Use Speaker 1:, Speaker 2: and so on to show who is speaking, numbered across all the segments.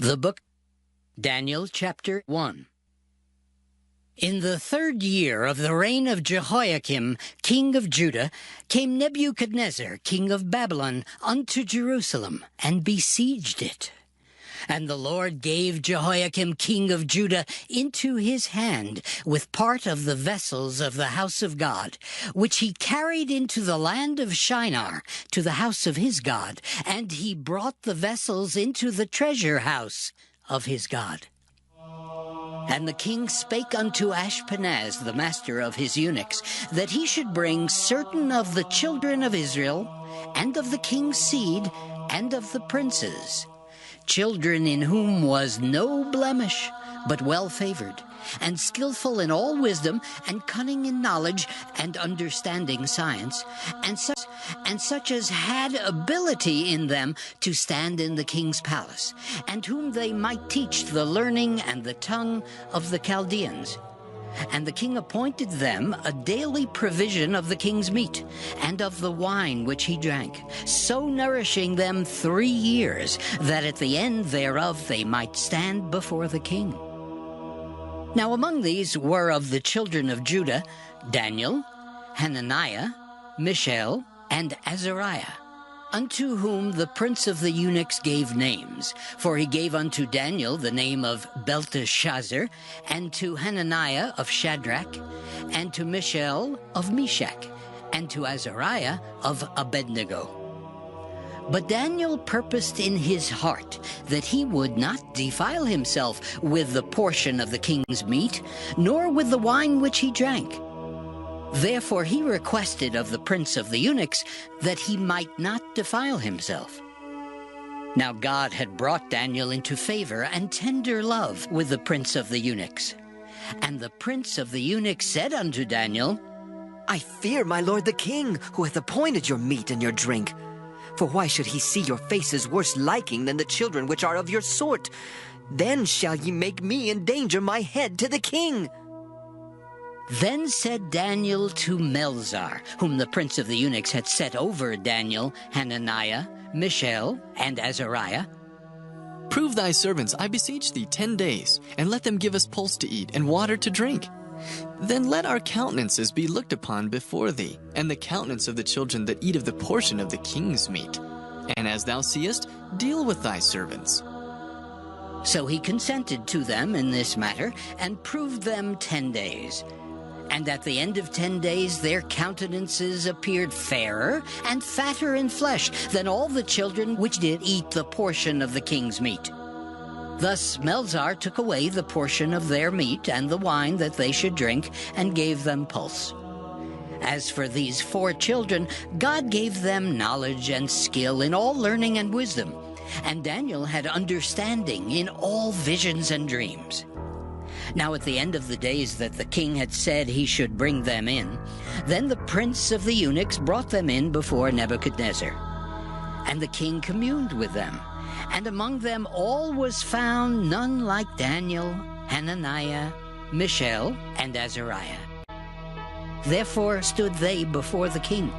Speaker 1: The book Daniel chapter 1. In the 3rd year of the reign of Jehoiakim, king of Judah, came Nebuchadnezzar, king of Babylon, unto Jerusalem, and besieged it. And the Lord gave Jehoiakim, king of Judah, into his hand, with part of the vessels of the house of God, which he carried into the land of Shinar, to the house of his God, and he brought the vessels into the treasure house of his God. And the king spake unto Ashpenaz, the master of his eunuchs, that he should bring certain of the children of Israel, and of the king's seed, and of the princes, children in whom was no blemish, but well-favored, and skillful in all wisdom, and cunning in knowledge, and understanding science, and such as had ability in them to stand in the king's palace, and whom they might teach the learning and the tongue of the Chaldeans. And the king appointed them a daily provision of the king's meat, and of the wine which he drank, so nourishing them 3 years, that at the end thereof they might stand before the king. Now among these were of the children of Judah Daniel, Hananiah, Mishael, and Azariah, unto whom the prince of the eunuchs gave names. For he gave unto Daniel the name of Belteshazzar, and to Hananiah of Shadrach, and to Mishael of Meshach, and to Azariah of Abednego. But Daniel purposed in his heart that he would not defile himself with the portion of the king's meat, nor with the wine which he drank. Therefore he requested of the prince of the eunuchs that he might not defile himself. Now God had brought Daniel into favor and tender love with the prince of the eunuchs. And the prince of the eunuchs said unto Daniel,
Speaker 2: I fear my lord the king, who hath appointed your meat and your drink. For why should he see your faces worse liking than the children which are of your sort? Then shall ye make me endanger my head to the king.
Speaker 1: Then said Daniel to Melzar, whom the prince of the eunuchs had set over Daniel, Hananiah, Mishael, and Azariah,
Speaker 3: Prove thy servants, I beseech thee, 10 days, and let them give us pulse to eat and water to drink. Then let our countenances be looked upon before thee, and the countenance of the children that eat of the portion of the king's meat. And as thou seest, deal with thy servants.
Speaker 1: So he consented to them in this matter, and proved them 10 days. And at the end of 10 days their countenances appeared fairer and fatter in flesh than all the children which did eat the portion of the king's meat. Thus Melzar took away the portion of their meat and the wine that they should drink, and gave them pulse. As for these 4 children, God gave them knowledge and skill in all learning and wisdom, and Daniel had understanding in all visions and dreams. Now at the end of the days that the king had said he should bring them in, then the prince of the eunuchs brought them in before Nebuchadnezzar. And the king communed with them, and among them all was found none like Daniel, Hananiah, Mishael, and Azariah. Therefore stood they before the king.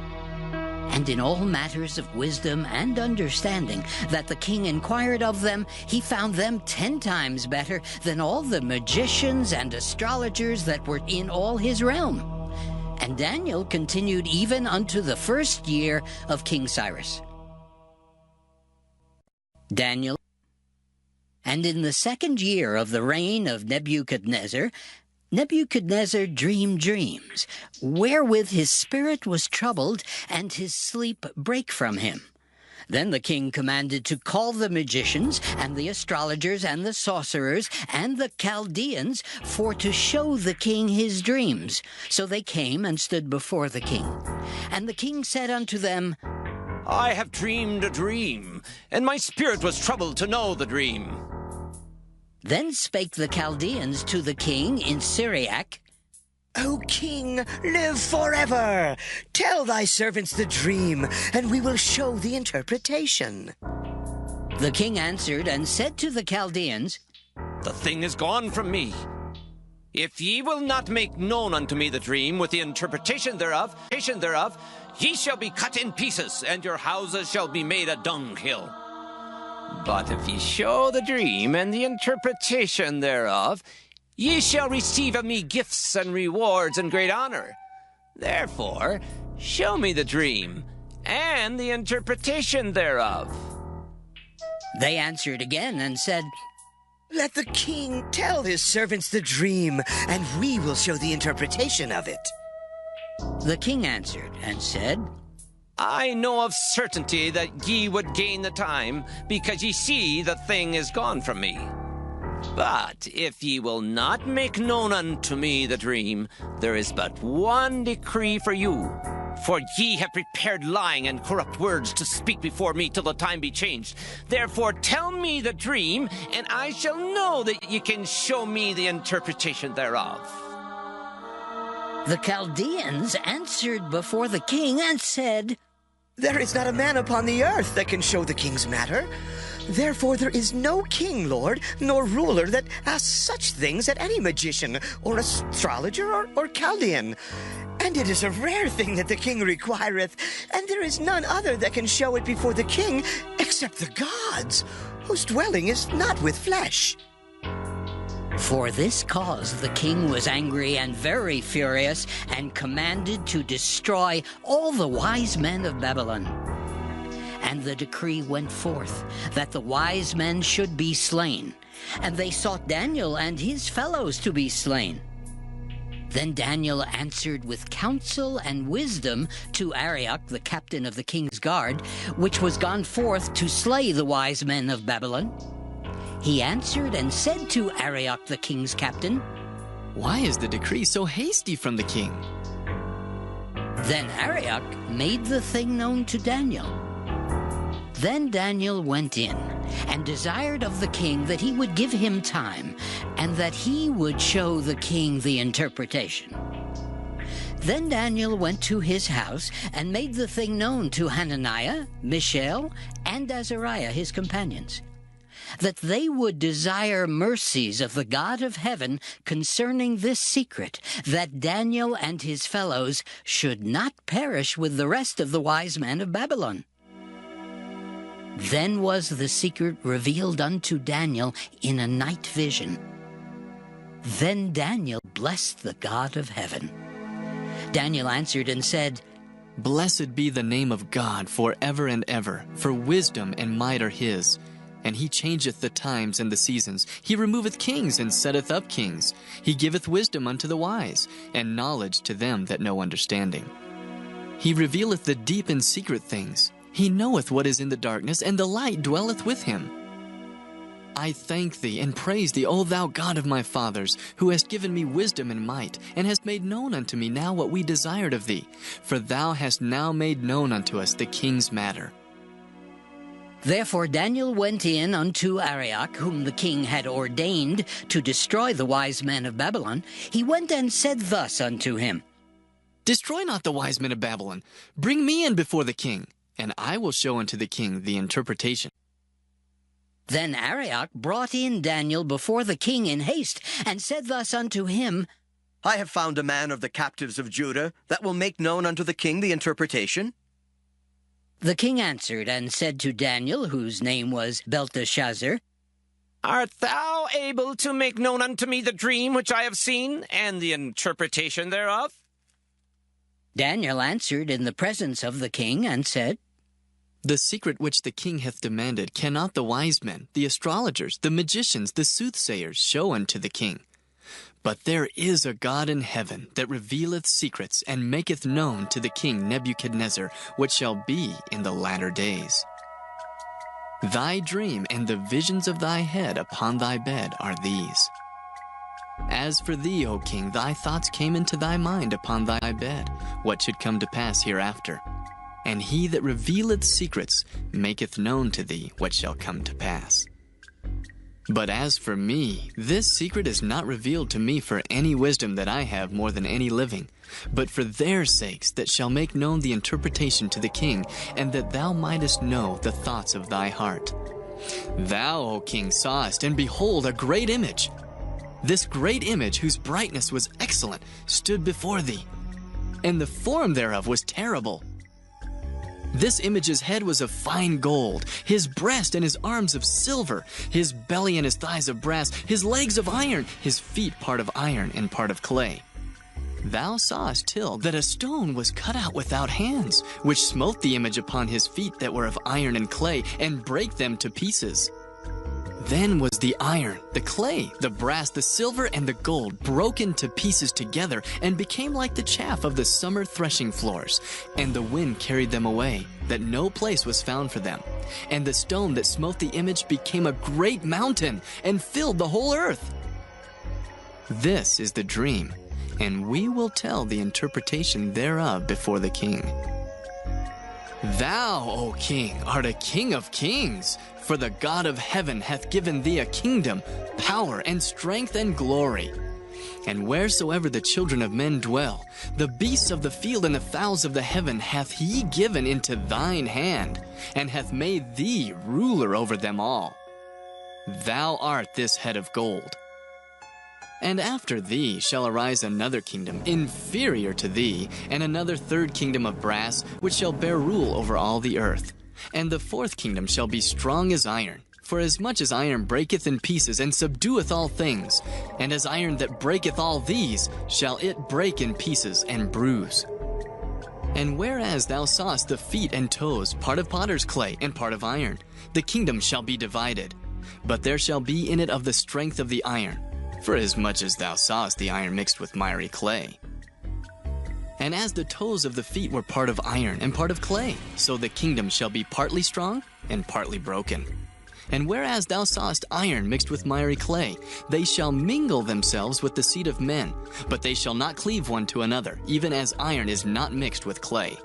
Speaker 1: And in all matters of wisdom and understanding that the king inquired of them, he found them 10 times better than all the magicians and astrologers that were in all his realm. And Daniel continued even unto the 1st year of King Cyrus. Daniel. And in the 2nd year of the reign of Nebuchadnezzar, Nebuchadnezzar dreamed dreams, wherewith his spirit was troubled, and his sleep brake from him. Then the king commanded to call the magicians, and the astrologers, and the sorcerers, and the Chaldeans, for to show the king his dreams. So they came and stood before the king. And the king said unto them,
Speaker 4: I have dreamed a dream, and my spirit was troubled to know the dream.
Speaker 1: Then spake the Chaldeans to the king in Syriac,
Speaker 2: O king, live forever. Tell thy servants the dream, and we will show the interpretation.
Speaker 1: The king answered and said to the Chaldeans,
Speaker 4: The thing is gone from me. If ye will not make known unto me the dream with the interpretation thereof, ye shall be cut in pieces, and your houses shall be made a dunghill. But if ye show the dream and the interpretation thereof, ye shall receive of me gifts and rewards and great honor. Therefore, show me the dream and the interpretation thereof.
Speaker 1: They answered again and said,
Speaker 5: Let the king tell his servants the dream, and we will show the interpretation of it.
Speaker 1: The king answered and said,
Speaker 4: I know of certainty that ye would gain the time, because ye see the thing is gone from me. But if ye will not make known unto me the dream, there is but one decree for you. For ye have prepared lying and corrupt words to speak before me till the time be changed. Therefore tell me the dream, and I shall know that ye can show me the interpretation thereof.
Speaker 1: The Chaldeans answered before the king and said,
Speaker 5: There is not a man upon the earth that can show the king's matter. Therefore there is no king, Lord, nor ruler that asks such things at any magician, or astrologer, or Chaldean. And it is a rare thing that the king requireth, and there is none other that can show it before the king, except the gods, whose dwelling is not with flesh.
Speaker 1: For this cause the king was angry and very furious, and commanded to destroy all the wise men of Babylon. And the decree went forth that the wise men should be slain, and they sought Daniel and his fellows to be slain. Then Daniel answered with counsel and wisdom to Arioch, the captain of the king's guard, which was gone forth to slay the wise men of Babylon. He answered and said to Arioch, the king's captain,
Speaker 3: Why is the decree so hasty from the king?
Speaker 1: Then Arioch made the thing known to Daniel. Then Daniel went in and desired of the king that he would give him time, and that he would show the king the interpretation. Then Daniel went to his house and made the thing known to Hananiah, Mishael, and Azariah his companions, that they would desire mercies of the God of heaven concerning this secret, that Daniel and his fellows should not perish with the rest of the wise men of Babylon. Then was the secret revealed unto Daniel in a night vision. Then Daniel blessed the God of heaven. Daniel answered and said,
Speaker 3: Blessed be the name of God forever and ever, for wisdom and might are his. And he changeth the times and the seasons. He removeth kings and setteth up kings. He giveth wisdom unto the wise, and knowledge to them that know understanding. He revealeth the deep and secret things. He knoweth what is in the darkness, and the light dwelleth with him. I thank thee and praise thee, O thou God of my fathers, who hast given me wisdom and might, and hast made known unto me now what we desired of thee. For thou hast now made known unto us the king's matter.
Speaker 1: Therefore Daniel went in unto Arioch, whom the king had ordained to destroy the wise men of Babylon. He went and said thus unto him,
Speaker 3: Destroy not the wise men of Babylon. Bring me in before the king, and I will show unto the king the interpretation.
Speaker 1: Then Arioch brought in Daniel before the king in haste, and said thus unto him,
Speaker 6: I have found a man of the captives of Judah that will make known unto the king the interpretation.
Speaker 1: The king answered and said to Daniel, whose name was Belteshazzar,
Speaker 4: Art thou able to make known unto me the dream which I have seen, and the interpretation thereof?
Speaker 1: Daniel answered in the presence of the king and said,
Speaker 3: The secret which the king hath demanded cannot the wise men, the astrologers, the magicians, the soothsayers show unto the king. But there is a God in heaven that revealeth secrets, and maketh known to the king Nebuchadnezzar what shall be in the latter days. Thy dream and the visions of thy head upon thy bed are these. As for thee, O king, thy thoughts came into thy mind upon thy bed, what should come to pass hereafter. And he that revealeth secrets maketh known to thee what shall come to pass. But as for me, this secret is not revealed to me for any wisdom that I have more than any living, but for their sakes that shall make known the interpretation to the king, and that thou mightest know the thoughts of thy heart. Thou, O king, sawest, and behold, a great image. This great image, whose brightness was excellent, stood before thee, and the form thereof was terrible. This image's head was of fine gold, his breast and his arms of silver, his belly and his thighs of brass, his legs of iron, his feet part of iron and part of clay. Thou sawest till that a stone was cut out without hands, which smote the image upon his feet that were of iron and clay, and brake them to pieces. Then was the iron, the clay, the brass, the silver, and the gold broken to pieces together, and became like the chaff of the summer threshing floors. And the wind carried them away, that no place was found for them. And the stone that smote the image became a great mountain, and filled the whole earth. This is the dream, and we will tell the interpretation thereof before the king. Thou, O king, art a king of kings, for the God of heaven hath given thee a kingdom, power, and strength, and glory. And wheresoever the children of men dwell, the beasts of the field and the fowls of the heaven hath he given into thine hand, and hath made thee ruler over them all. Thou art this head of gold. And after thee shall arise another kingdom inferior to thee, and another third kingdom of brass, which shall bear rule over all the earth. And the fourth kingdom shall be strong as iron, for as much as iron breaketh in pieces, and subdueth all things, and as iron that breaketh all these, shall it break in pieces and bruise. And whereas thou sawest the feet and toes, part of potter's clay, and part of iron, the kingdom shall be divided. But there shall be in it of the strength of the iron, for as much as thou sawest the iron mixed with miry clay. And as the toes of the feet were part of iron and part of clay, so the kingdom shall be partly strong and partly broken. And whereas thou sawest iron mixed with miry clay, they shall mingle themselves with the seed of men, but they shall not cleave one to another, even as iron is not mixed with clay.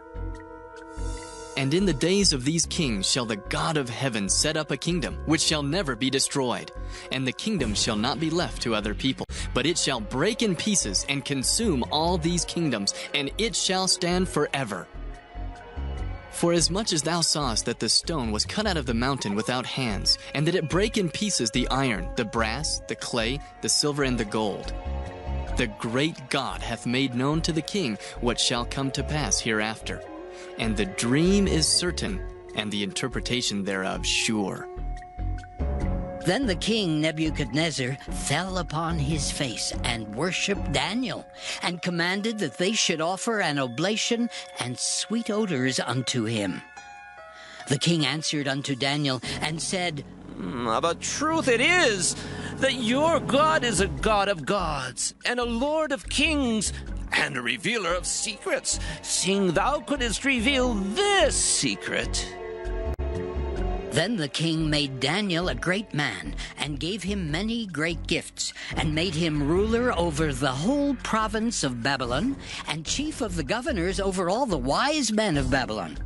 Speaker 3: And in the days of these kings shall the God of heaven set up a kingdom, which shall never be destroyed. And the kingdom shall not be left to other people, but it shall break in pieces and consume all these kingdoms, and it shall stand forever. For as much as thou sawest that the stone was cut out of the mountain without hands, and that it brake in pieces the iron, the brass, the clay, the silver, and the gold, the great God hath made known to the king what shall come to pass hereafter. And the dream is certain, and the interpretation thereof sure.
Speaker 1: Then the king Nebuchadnezzar fell upon his face and worshipped Daniel, and commanded that they should offer an oblation and sweet odors unto him. The king answered unto Daniel and said,
Speaker 4: Of a truth it is that your God is a God of gods, and a Lord of kings, and a revealer of secrets, seeing thou couldst reveal this secret.
Speaker 1: Then the king made Daniel a great man, and gave him many great gifts, and made him ruler over the whole province of Babylon, and chief of the governors over all the wise men of Babylon.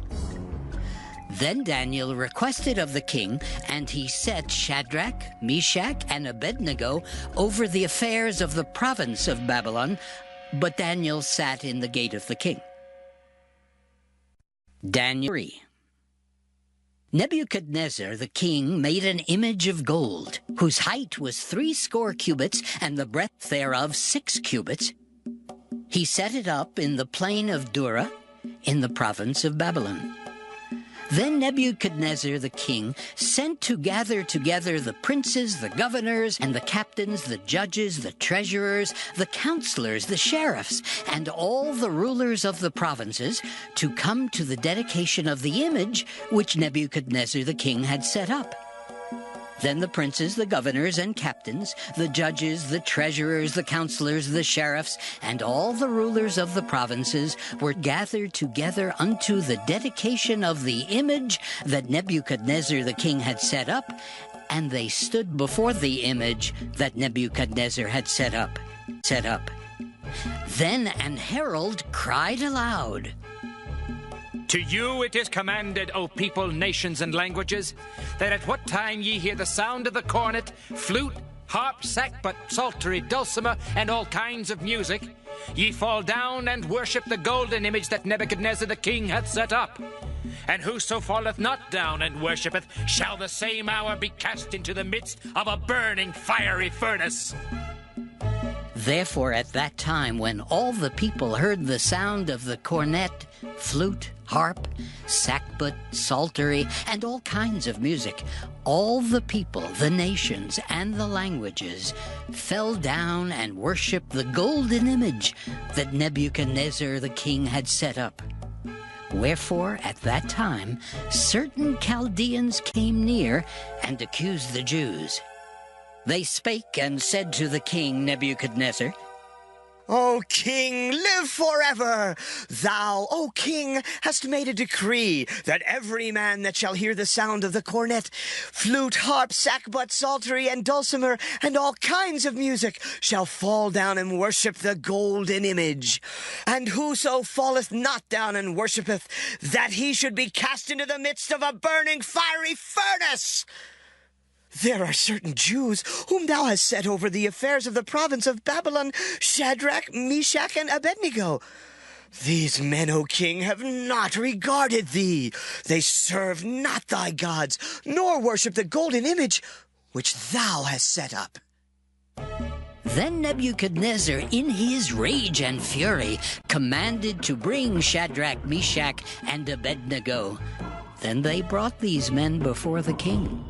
Speaker 1: Then Daniel requested of the king, and he set Shadrach, Meshach, and Abednego over the affairs of the province of Babylon, but Daniel sat in the gate of the king. Daniel 3. Nebuchadnezzar the king made an image of gold, whose height was 60 cubits, and the breadth thereof 6 cubits. He set it up in the plain of Dura, in the province of Babylon. Then Nebuchadnezzar the king sent to gather together the princes, the governors, and the captains, the judges, the treasurers, the counselors, the sheriffs, and all the rulers of the provinces to come to the dedication of the image which Nebuchadnezzar the king had set up. Then the princes, the governors, and captains, the judges, the treasurers, the counselors, the sheriffs, and all the rulers of the provinces were gathered together unto the dedication of the image that Nebuchadnezzar the king had set up, and they stood before the image that Nebuchadnezzar had set up. Then an herald cried aloud,
Speaker 7: To you it is commanded, O people, nations, and languages, that at what time ye hear the sound of the cornet, flute, harp, sackbut, psaltery, dulcimer, and all kinds of music, ye fall down and worship the golden image that Nebuchadnezzar the king hath set up. And whoso falleth not down and worshipeth shall the same hour be cast into the midst of a burning fiery furnace.
Speaker 1: Therefore at that time, when all the people heard the sound of the cornet, flute, harp, sackbut, psaltery, and all kinds of music, all the people, the nations, and the languages fell down and worshipped the golden image that Nebuchadnezzar the king had set up. Wherefore, at that time, certain Chaldeans came near and accused the Jews. They spake and said to the king Nebuchadnezzar,
Speaker 5: O king, live forever! Thou, O king, hast made a decree that every man that shall hear the sound of the cornet, flute, harp, sackbut, psaltery, and dulcimer, and all kinds of music, shall fall down and worship the golden image. And whoso falleth not down and worshippeth, that he should be cast into the midst of a burning fiery furnace. There are certain Jews whom thou hast set over the affairs of the province of Babylon, Shadrach, Meshach, and Abednego. These men, O king, have not regarded thee. They serve not thy gods, nor worship the golden image which thou hast set up.
Speaker 1: Then Nebuchadnezzar, in his rage and fury, commanded to bring Shadrach, Meshach, and Abednego. Then they brought these men before the king.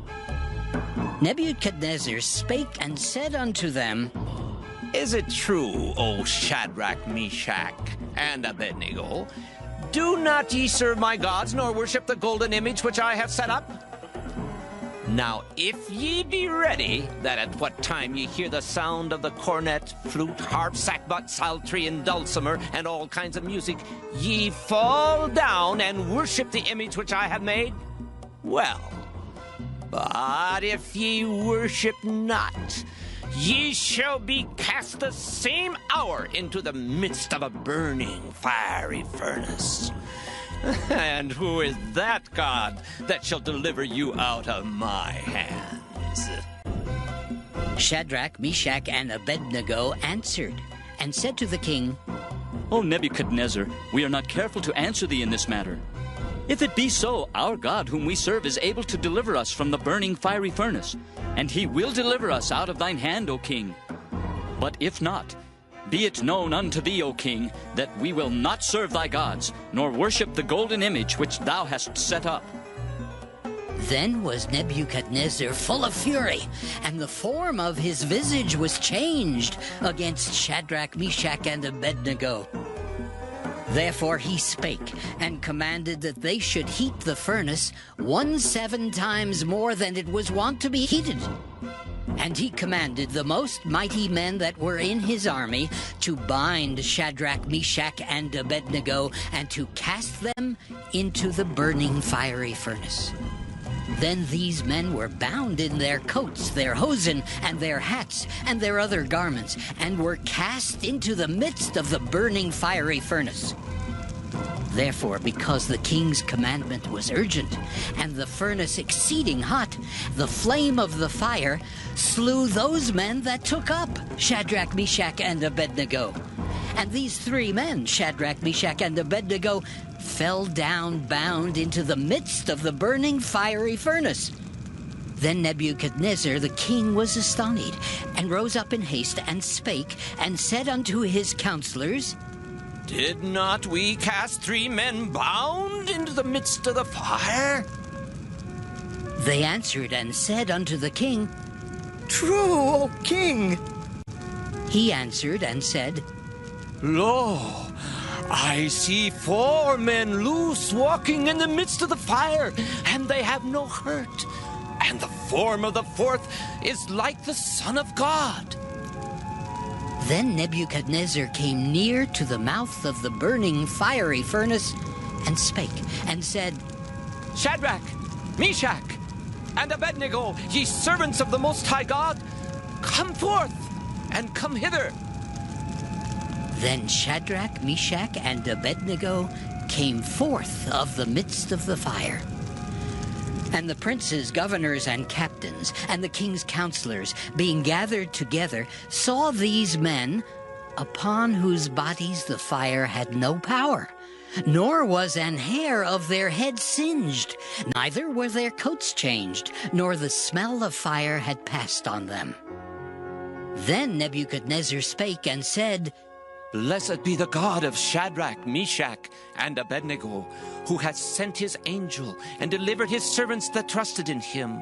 Speaker 1: Nebuchadnezzar spake and said unto them,
Speaker 4: Is it true, O Shadrach, Meshach, and Abednego? Do not ye serve my gods, nor worship the golden image which I have set up? Now if ye be ready, that at what time ye hear the sound of the cornet, flute, harp, sackbut, psaltery, and dulcimer, and all kinds of music, ye fall down and worship the image which I have made, well, but if ye worship not, ye shall be cast the same hour into the midst of a burning fiery furnace. And who is that God that shall deliver you out of my hands?
Speaker 1: Shadrach, Meshach, and Abednego answered and said to the king,
Speaker 8: O Nebuchadnezzar, we are not careful to answer thee in this matter. If it be so, our God whom we serve is able to deliver us from the burning fiery furnace, and he will deliver us out of thine hand, O king. But if not, be it known unto thee, O king, that we will not serve thy gods, nor worship the golden image which thou hast set up.
Speaker 1: Then was Nebuchadnezzar full of fury, and the form of his visage was changed against Shadrach, Meshach, and Abednego. Therefore he spake, and commanded that they should heat the furnace 17 times more than it was wont to be heated. And he commanded the most mighty men that were in his army to bind Shadrach, Meshach, and Abednego, and to cast them into the burning fiery furnace. Then these men were bound in their coats, their hosen, and their hats, and their other garments, and were cast into the midst of the burning fiery furnace. Therefore, because the king's commandment was urgent, and the furnace exceeding hot, the flame of the fire slew those men that took up Shadrach, Meshach, and Abednego. And these 3 men, Shadrach, Meshach, and Abednego, fell down bound into the midst of the burning fiery furnace. Then Nebuchadnezzar the king was astonished, and rose up in haste, and spake, and said unto his counselors,
Speaker 4: Did not we cast 3 men bound into the midst of the fire?
Speaker 1: They answered and said unto the king,
Speaker 5: True, O king.
Speaker 1: He answered and said,
Speaker 4: Lo, I see 4 men loose walking in the midst of the fire, and they have no hurt. And the form of the 4th is like the Son of God.
Speaker 1: Then Nebuchadnezzar came near to the mouth of the burning fiery furnace, and spake, and said,
Speaker 4: Shadrach, Meshach, and Abednego, ye servants of the Most High God, come forth, and come hither.
Speaker 1: Then Shadrach, Meshach, and Abednego came forth of the midst of the fire. And the princes, governors, and captains, and the king's counselors, being gathered together, saw these men, upon whose bodies the fire had no power, nor was an hair of their head singed, neither were their coats changed, nor the smell of fire had passed on them. Then Nebuchadnezzar spake and said,
Speaker 4: Blessed be the God of Shadrach, Meshach, and Abednego, who hath sent his angel and delivered his servants that trusted in him,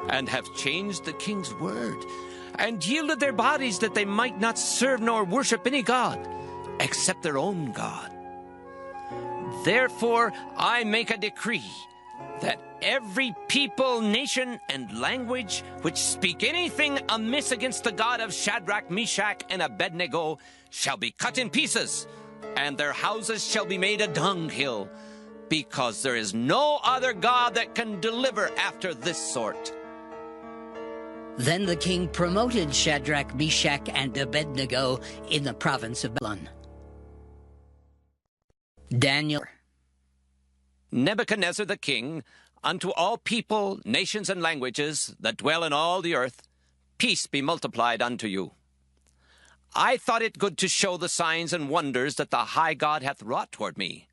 Speaker 4: and have changed the king's word, and yielded their bodies that they might not serve nor worship any god, except their own God. Therefore I make a decree that every people, nation, and language which speak anything amiss against the God of Shadrach, Meshach, and Abednego shall be cut in pieces, and their houses shall be made a dunghill, because there is no other God that can deliver after this sort.
Speaker 1: Then the king promoted Shadrach, Meshach, and Abednego in the province of Babylon. Daniel.
Speaker 4: Nebuchadnezzar the king, unto all people, nations, and languages that dwell in all the earth, peace be multiplied unto you. I thought it good to show the signs and wonders that the high God hath wrought toward me.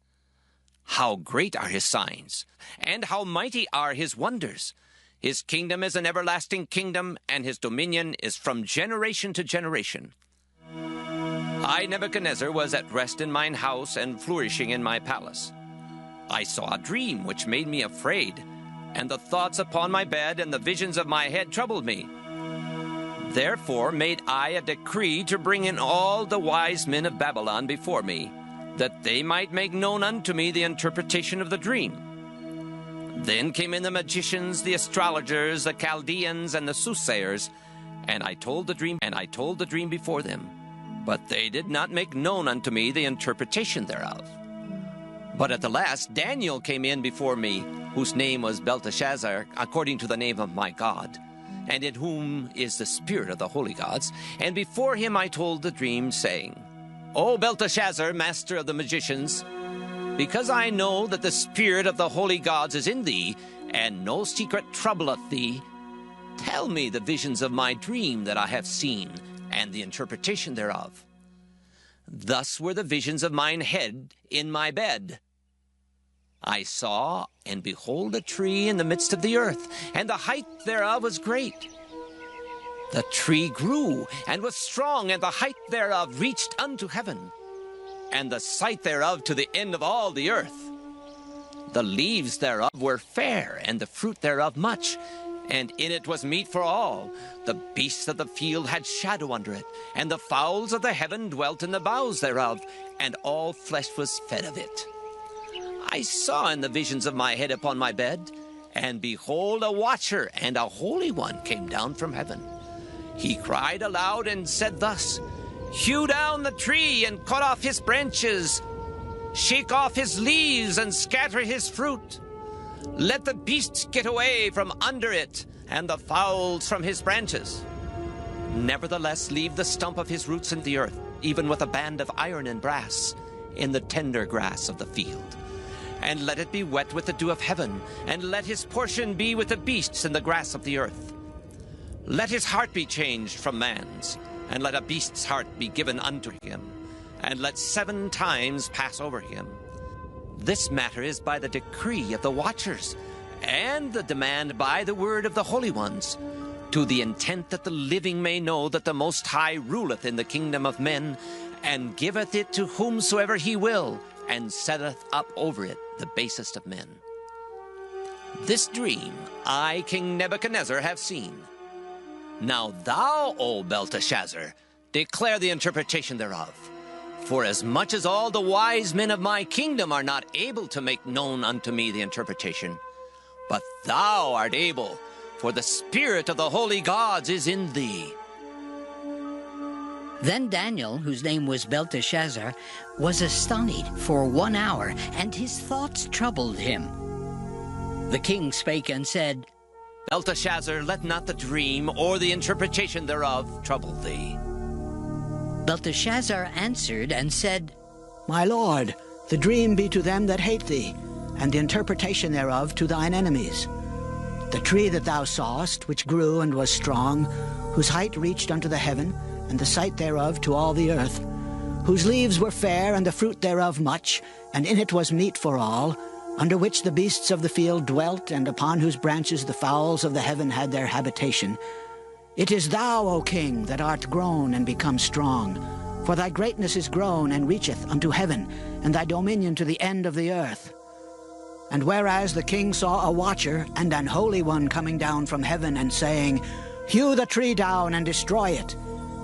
Speaker 4: How great are his signs, and how mighty are his wonders! His kingdom is an everlasting kingdom, and his dominion is from generation to generation. I, Nebuchadnezzar, was at rest in mine house, and flourishing in my palace. I saw a dream which made me afraid, and the thoughts upon my bed and the visions of my head troubled me. Therefore made I a decree to bring in all the wise men of Babylon before me, that they might make known unto me the interpretation of the dream. Then came in the magicians, the astrologers, the Chaldeans, and the soothsayers, and I told the dream before them. But they did not make known unto me the interpretation thereof. But at the last Daniel came in before me, whose name was Belteshazzar, according to the name of my God, and in whom is the spirit of the holy gods. And before him I told the dream, saying, O Belteshazzar, master of the magicians, because I know that the spirit of the holy gods is in thee, and no secret troubleth thee, tell me the visions of my dream that I have seen, and the interpretation thereof. Thus were the visions of mine head in my bed. I saw, and behold, a tree in the midst of the earth, and the height thereof was great. The tree grew, and was strong, and the height thereof reached unto heaven, and the sight thereof to the end of all the earth. The leaves thereof were fair, and the fruit thereof much, and in it was meat for all. The beasts of the field had shadow under it, and the fowls of the heaven dwelt in the boughs thereof, and all flesh was fed of it. I saw in the visions of my head upon my bed, and behold, a watcher and a holy one came down from heaven. He cried aloud and said thus, Hew down the tree and cut off his branches, shake off his leaves and scatter his fruit. Let the beasts get away from under it, and the fowls from his branches. Nevertheless, leave the stump of his roots in the earth, even with a band of iron and brass, in the tender grass of the field. And let it be wet with the dew of heaven, and let his portion be with the beasts in the grass of the earth. Let his heart be changed from man's, and let a beast's heart be given unto him, and let 7 times pass over him. This matter is by the decree of the watchers, and the demand by the word of the holy ones, to the intent that the living may know that the Most High ruleth in the kingdom of men, and giveth it to whomsoever he will, and setteth up over it the basest of men. This dream I, King Nebuchadnezzar, have seen. Now thou, O Belteshazzar, declare the interpretation thereof. For as much as all the wise men of my kingdom are not able to make known unto me the interpretation, but thou art able, for the spirit of the holy gods is in thee.
Speaker 1: Then Daniel, whose name was Belteshazzar, was astonished for 1 hour, and his thoughts troubled him. The king spake and said,
Speaker 4: Belteshazzar, let not the dream or the interpretation thereof trouble thee.
Speaker 1: Belteshazzar answered and said,
Speaker 9: My lord, the dream be to them that hate thee, and the interpretation thereof to thine enemies. The tree that thou sawest, which grew and was strong, whose height reached unto the heaven, and the sight thereof to all the earth, whose leaves were fair, and the fruit thereof much, and in it was meat for all, under which the beasts of the field dwelt, and upon whose branches the fowls of the heaven had their habitation. It is thou, O king, that art grown and become strong. For thy greatness is grown and reacheth unto heaven, and thy dominion to the end of the earth. And whereas the king saw a watcher and an holy one coming down from heaven, and saying, Hew the tree down and destroy it,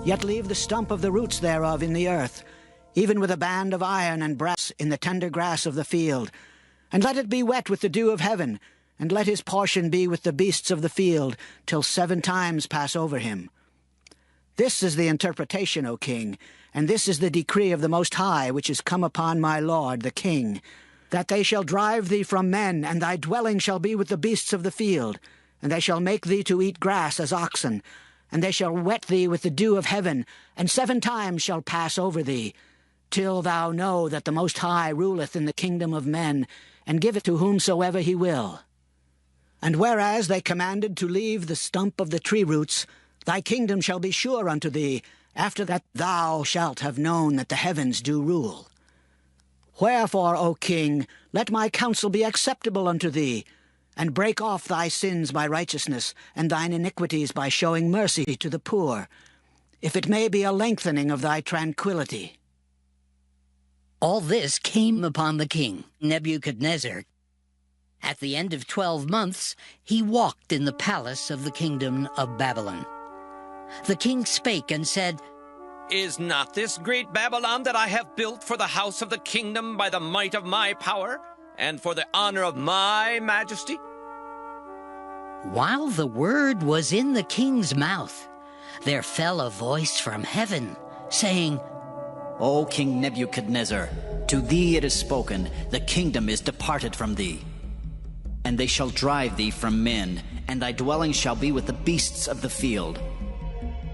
Speaker 9: yet leave the stump of the roots thereof in the earth, even with a band of iron and brass in the tender grass of the field. And let it be wet with the dew of heaven, and let his portion be with the beasts of the field, till 7 times pass over him. This is the interpretation, O king, and this is the decree of the Most High, which is come upon my lord the king, that they shall drive thee from men, and thy dwelling shall be with the beasts of the field, and they shall make thee to eat grass as oxen, and they shall wet thee with the dew of heaven, and 7 times shall pass over thee, till thou know that the Most High ruleth in the kingdom of men, and giveth to whomsoever he will. And whereas they commanded to leave the stump of the tree roots, thy kingdom shall be sure unto thee, after that thou shalt have known that the heavens do rule. Wherefore, O king, let my counsel be acceptable unto thee, and break off thy sins by righteousness, and thine iniquities by showing mercy to the poor, if it may be a lengthening of thy tranquility.
Speaker 1: All this came upon the king, Nebuchadnezzar. At the end of 12 months, he walked in the palace of the kingdom of Babylon. The king spake and said,
Speaker 4: Is not this great Babylon that I have built for the house of the kingdom by the might of my power, and for the honor of my majesty?
Speaker 1: While the word was in the king's mouth, there fell a voice from heaven, saying,
Speaker 10: O King Nebuchadnezzar, to thee it is spoken, the kingdom is departed from thee. And they shall drive thee from men, and thy dwelling shall be with the beasts of the field.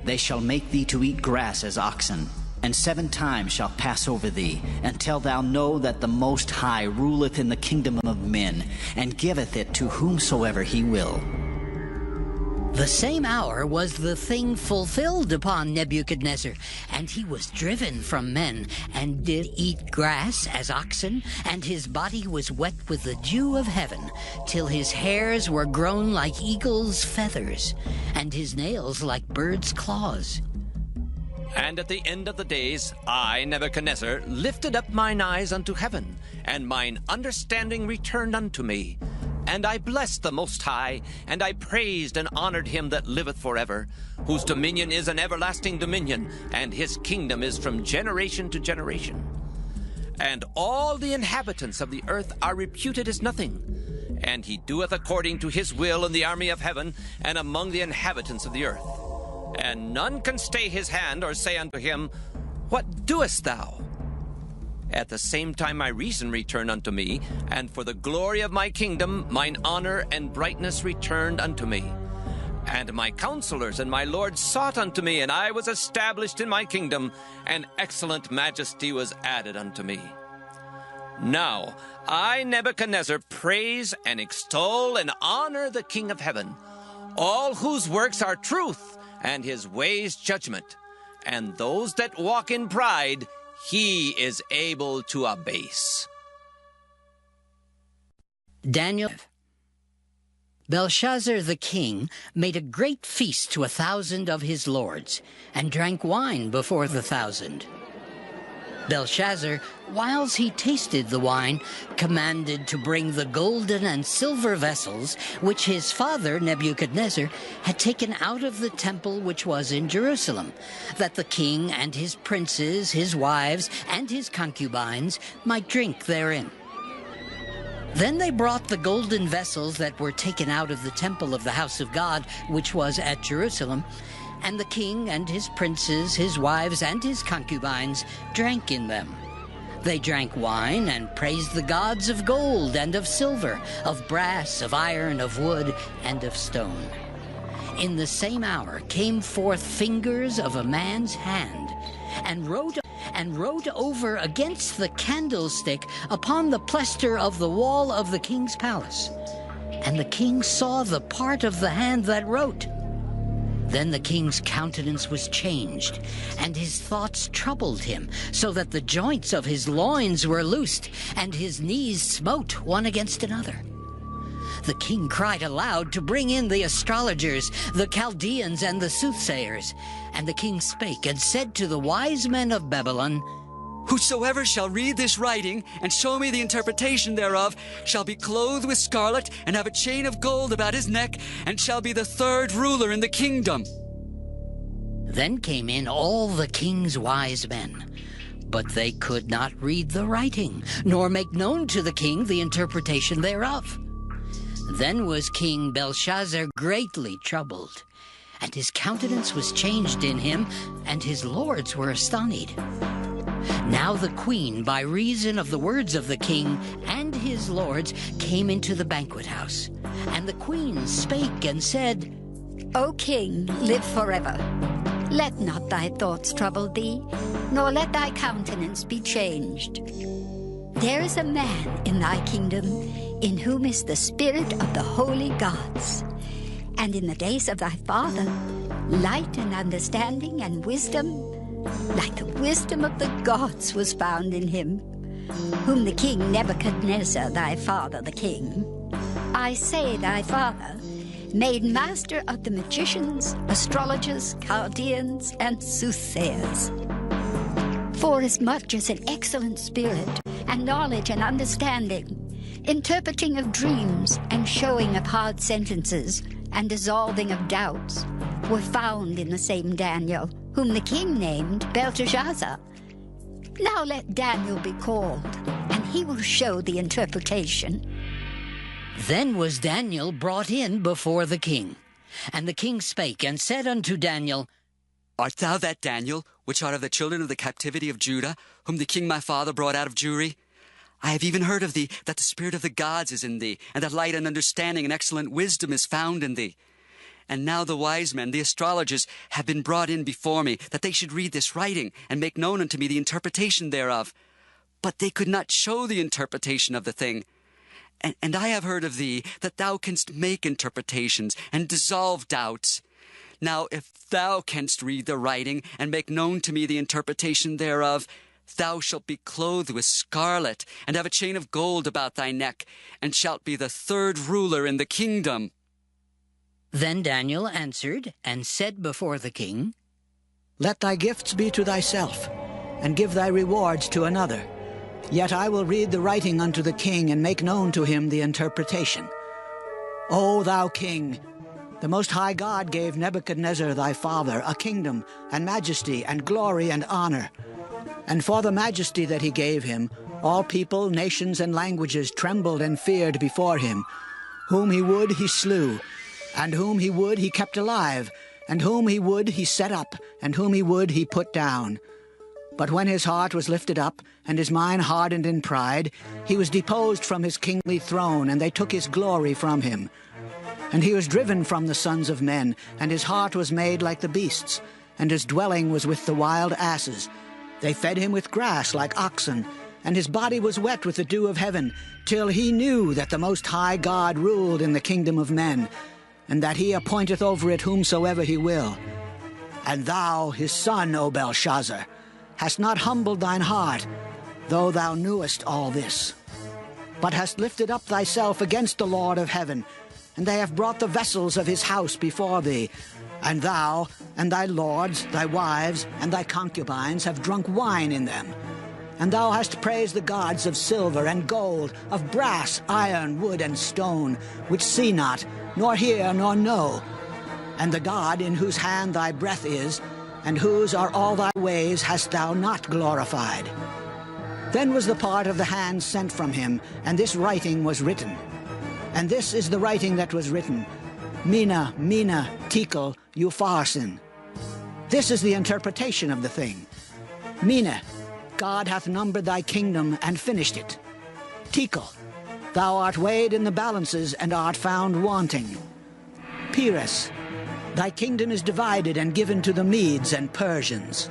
Speaker 10: They shall make thee to eat grass as oxen, and 7 times shall pass over thee, until thou know that the Most High ruleth in the kingdom of men, and giveth it to whomsoever he will.
Speaker 1: The same hour was the thing fulfilled upon Nebuchadnezzar, and he was driven from men, and did eat grass as oxen, and his body was wet with the dew of heaven, till his hairs were grown like eagle's feathers, and his nails like bird's claws.
Speaker 4: And at the end of the days, I, Nebuchadnezzar, lifted up mine eyes unto heaven, and mine understanding returned unto me. And I blessed the Most High, and I praised and honored him that liveth forever, whose dominion is an everlasting dominion, and his kingdom is from generation to generation. And all the inhabitants of the earth are reputed as nothing, and he doeth according to his will in the army of heaven, and among the inhabitants of the earth. And none can stay his hand, or say unto him, What doest thou? At the same time my reason returned unto me, and for the glory of my kingdom mine honor and brightness returned unto me. And my counselors and my lords sought unto me, and I was established in my kingdom, and excellent majesty was added unto me. Now I, Nebuchadnezzar, praise and extol and honor the King of heaven, all whose works are truth, and his ways judgment, and those that walk in pride he is able to abase.
Speaker 1: Daniel. Belshazzar the king made a great feast to 1,000 of his lords, and drank wine before the 1,000. Belshazzar, whiles he tasted the wine, commanded to bring the golden and silver vessels which his father Nebuchadnezzar had taken out of the temple which was in Jerusalem, that the king and his princes, his wives, and his concubines might drink therein. Then they brought the golden vessels that were taken out of the temple of the house of God, which was at Jerusalem, and the king and his princes, his wives, and his concubines drank in them. They drank wine and praised the gods of gold and of silver, of brass, of iron, of wood, and of stone. In the same hour came forth fingers of a man's hand, and wrote over against the candlestick upon the plaister of the wall of the king's palace. And the king saw the part of the hand that wrote. Then the king's countenance was changed, and his thoughts troubled him, so that the joints of his loins were loosed, and his knees smote one against another. The king cried aloud to bring in the astrologers, the Chaldeans, and the soothsayers. And the king spake and said to the wise men of Babylon,
Speaker 11: Whosoever shall read this writing and show me the interpretation thereof shall be clothed with scarlet and have a chain of gold about his neck and shall be the third ruler in the kingdom.
Speaker 1: Then came in all the king's wise men, but they could not read the writing, nor make known to the king the interpretation thereof. Then was King Belshazzar greatly troubled, and his countenance was changed in him, and his lords were astonied. Now the queen, by reason of the words of the king and his lords, came into the banquet house. And the queen spake and said,
Speaker 12: O king, live forever. Let not thy thoughts trouble thee, nor let thy countenance be changed. There is a man in thy kingdom, in whom is the spirit of the holy gods. And in the days of thy father, light and understanding and wisdom, like the wisdom of the gods, was found in him, whom the king Nebuchadnezzar, thy father, the king, I say thy father, made master of the magicians, astrologers, Chaldeans, and soothsayers. Forasmuch as an excellent spirit, and knowledge and understanding, interpreting of dreams, and showing of hard sentences, and dissolving of doubts, were found in the same Daniel, whom the king named Belteshazzar. Now let Daniel be called, and he will show the interpretation.
Speaker 1: Then was Daniel brought in before the king. And the king spake and said unto Daniel,
Speaker 11: Art thou that Daniel, which art of the children of the captivity of Judah, whom the king my father brought out of Jewry? I have even heard of thee, that the spirit of the gods is in thee, and that light and understanding and excellent wisdom is found in thee. And now the wise men, the astrologers, have been brought in before me, that they should read this writing, and make known unto me the interpretation thereof. But they could not show the interpretation of the thing. And I have heard of thee, that thou canst make interpretations, and dissolve doubts. Now if thou canst read the writing, and make known to me the interpretation thereof, thou shalt be clothed with scarlet, and have a chain of gold about thy neck, and shalt be the third ruler in the kingdom.
Speaker 1: Then Daniel answered and said before the king,
Speaker 9: Let thy gifts be to thyself, and give thy rewards to another. Yet I will read the writing unto the king, and make known to him the interpretation. O thou king, the Most High God gave Nebuchadnezzar thy father a kingdom, and majesty, and glory, and honor. And for the majesty that he gave him, all people, nations, and languages trembled and feared before him. Whom he would he slew, and whom he would he kept alive, and whom he would he set up, and whom he would he put down. But when his heart was lifted up, and his mind hardened in pride, he was deposed from his kingly throne, and they took his glory from him. And he was driven from the sons of men, and his heart was made like the beasts, and his dwelling was with the wild asses. They fed him with grass like oxen, and his body was wet with the dew of heaven, till he knew that the Most High God ruled in the kingdom of men, and that he appointeth over it whomsoever he will. And thou, his son, O Belshazzar, hast not humbled thine heart, though thou knewest all this, but hast lifted up thyself against the Lord of heaven, and they have brought the vessels of his house before thee. And thou, and thy lords, thy wives, and thy concubines have drunk wine in them. And thou hast praised the gods of silver and gold, of brass, iron, wood, and stone, which see not, nor hear, nor know. And the God in whose hand thy breath is, and whose are all thy ways, hast thou not glorified. Then was the part of the hand sent from him, and this writing was written. And this is the writing that was written: Mina, Mina, Tekel, Upharsin. This is the interpretation of the thing. Mina, God hath numbered thy kingdom and finished it. Tekel, thou art weighed in the balances and art found wanting. Peres, thy kingdom is divided and given to the Medes and Persians.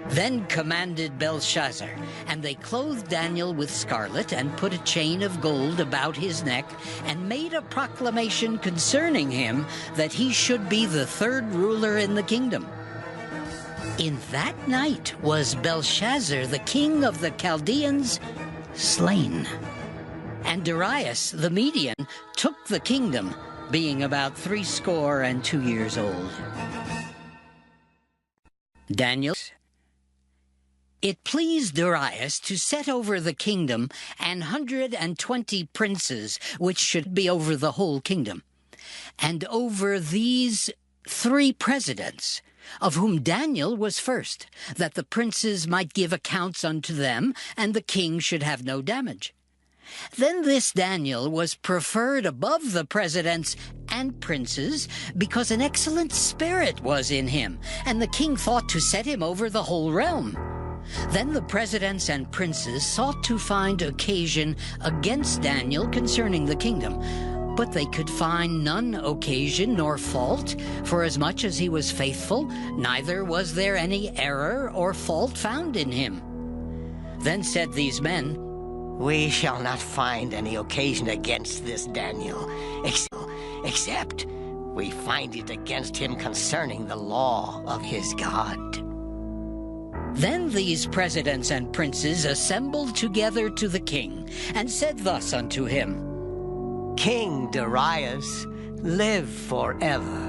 Speaker 1: Then commanded Belshazzar, and they clothed Daniel with scarlet, and put a chain of gold about his neck, and made a proclamation concerning him, that he should be the third ruler in the kingdom. In that night was Belshazzar, the king of the Chaldeans, slain. And Darius the Median took the kingdom, being about 62 years old. Daniel. It pleased Darius to set over the kingdom 120 princes, which should be over the whole kingdom, and over these 3 presidents, of whom Daniel was first, that the princes might give accounts unto them, and the king should have no damage. Then this Daniel was preferred above the presidents and princes, because an excellent spirit was in him, and the king thought to set him over the whole realm. Then the presidents and princes sought to find occasion against Daniel concerning the kingdom, but they could find none occasion nor fault, for as much as he was faithful, neither was there any error or fault found in him. Then said these men,
Speaker 13: We shall not find any occasion against this Daniel, except we find it against him concerning the law of his God.
Speaker 1: Then these presidents and princes assembled together to the king, and said thus unto him,
Speaker 13: King Darius, live forever.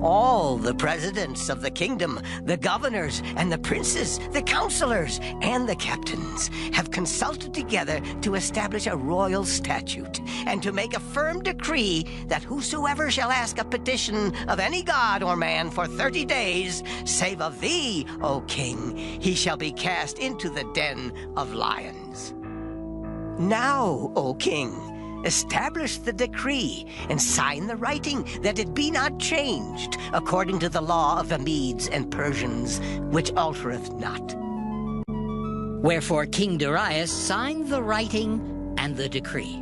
Speaker 13: All the presidents of the kingdom, the governors and the princes, the counselors and the captains have consulted together to establish a royal statute and to make a firm decree that whosoever shall ask a petition of any god or man for 30 days, save of thee, O king, he shall be cast into the den of lions. Now, O king, establish the decree and sign the writing that it be not changed according to the law of the Medes and Persians, which altereth not.
Speaker 1: Wherefore King Darius signed the writing and the decree.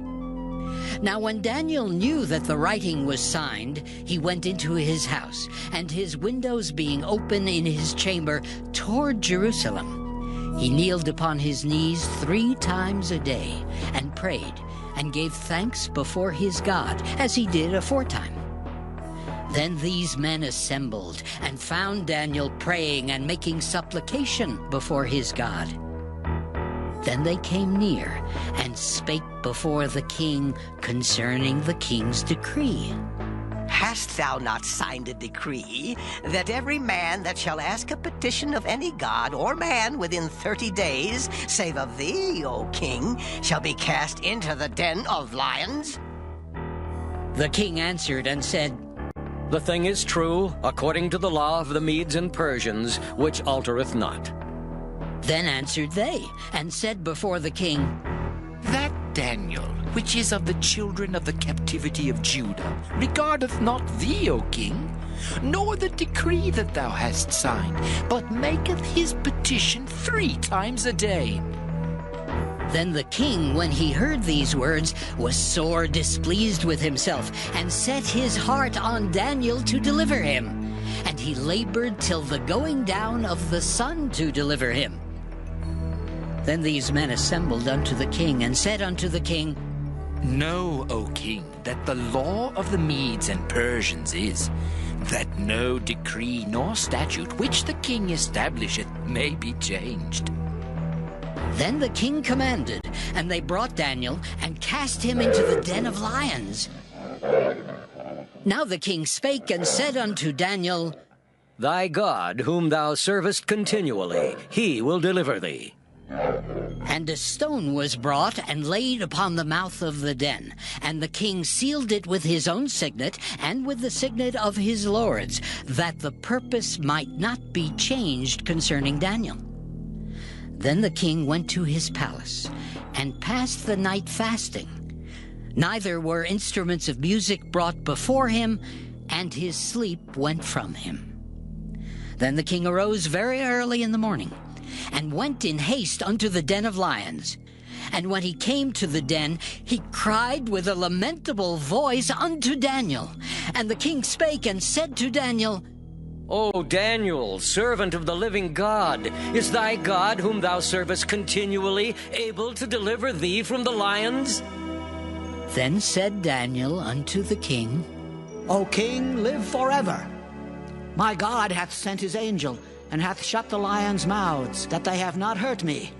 Speaker 1: Now when Daniel knew that the writing was signed, he went into his house, and his windows being open in his chamber toward Jerusalem, he kneeled upon his knees 3 times a day, and prayed, and gave thanks before his God, as he did aforetime. Then these men assembled, and found Daniel praying and making supplication before his God. Then they came near, and spake before the king concerning the king's decree.
Speaker 13: Hast thou not signed a decree that every man that shall ask a petition of any god or man within 30 days, save of thee, O king, shall be cast into the den of lions?
Speaker 1: The king answered and said,
Speaker 14: The thing is true, according to the law of the Medes and Persians, which altereth not.
Speaker 1: Then answered they, and said before the king,
Speaker 7: That Daniel, which is of the children of the captivity of Judah, regardeth not thee, O king, nor the decree that thou hast signed, but maketh his petition 3 times a day.
Speaker 1: Then the king, when he heard these words, was sore displeased with himself, and set his heart on Daniel to deliver him. And he labored till the going down of the sun to deliver him. Then these men assembled unto the king, and said unto the king,
Speaker 7: Know, O king, that the law of the Medes and Persians is, that no decree nor statute which the king establisheth may be changed.
Speaker 1: Then the king commanded, and they brought Daniel, and cast him into the den of lions. Now the king spake and said unto Daniel,
Speaker 14: Thy God, whom thou servest continually, he will deliver thee.
Speaker 1: And a stone was brought and laid upon the mouth of the den, and the king sealed it with his own signet and with the signet of his lords, that the purpose might not be changed concerning Daniel. Then the king went to his palace, and passed the night fasting. Neither were instruments of music brought before him, and his sleep went from him. Then the king arose very early in the morning, and went in haste unto the den of lions. And when he came to the den, he cried with a lamentable voice unto Daniel. And the king spake and said to Daniel,
Speaker 14: O Daniel, servant of the living God, is thy God, whom thou servest continually, able to deliver thee from the lions?
Speaker 1: Then said Daniel unto the king,
Speaker 9: O king, live forever. My God hath sent his angel, and hath shut the lions' mouths, that they have not hurt me.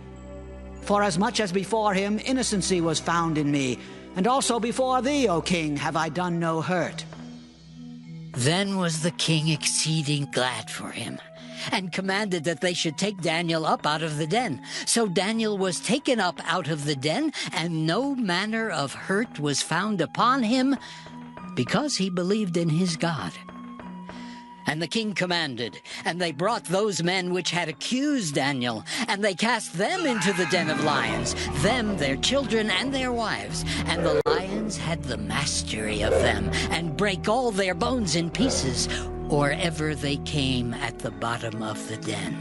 Speaker 9: Forasmuch as before him innocency was found in me, and also before thee, O king, have I done no hurt.
Speaker 1: Then was the king exceeding glad for him, and commanded that they should take Daniel up out of the den. So Daniel was taken up out of the den, and no manner of hurt was found upon him, because he believed in his God. And the king commanded, and they brought those men which had accused Daniel, and they cast them into the den of lions, them, their children, and their wives. And the lions had the mastery of them, and brake all their bones in pieces, or ever they came at the bottom of the den.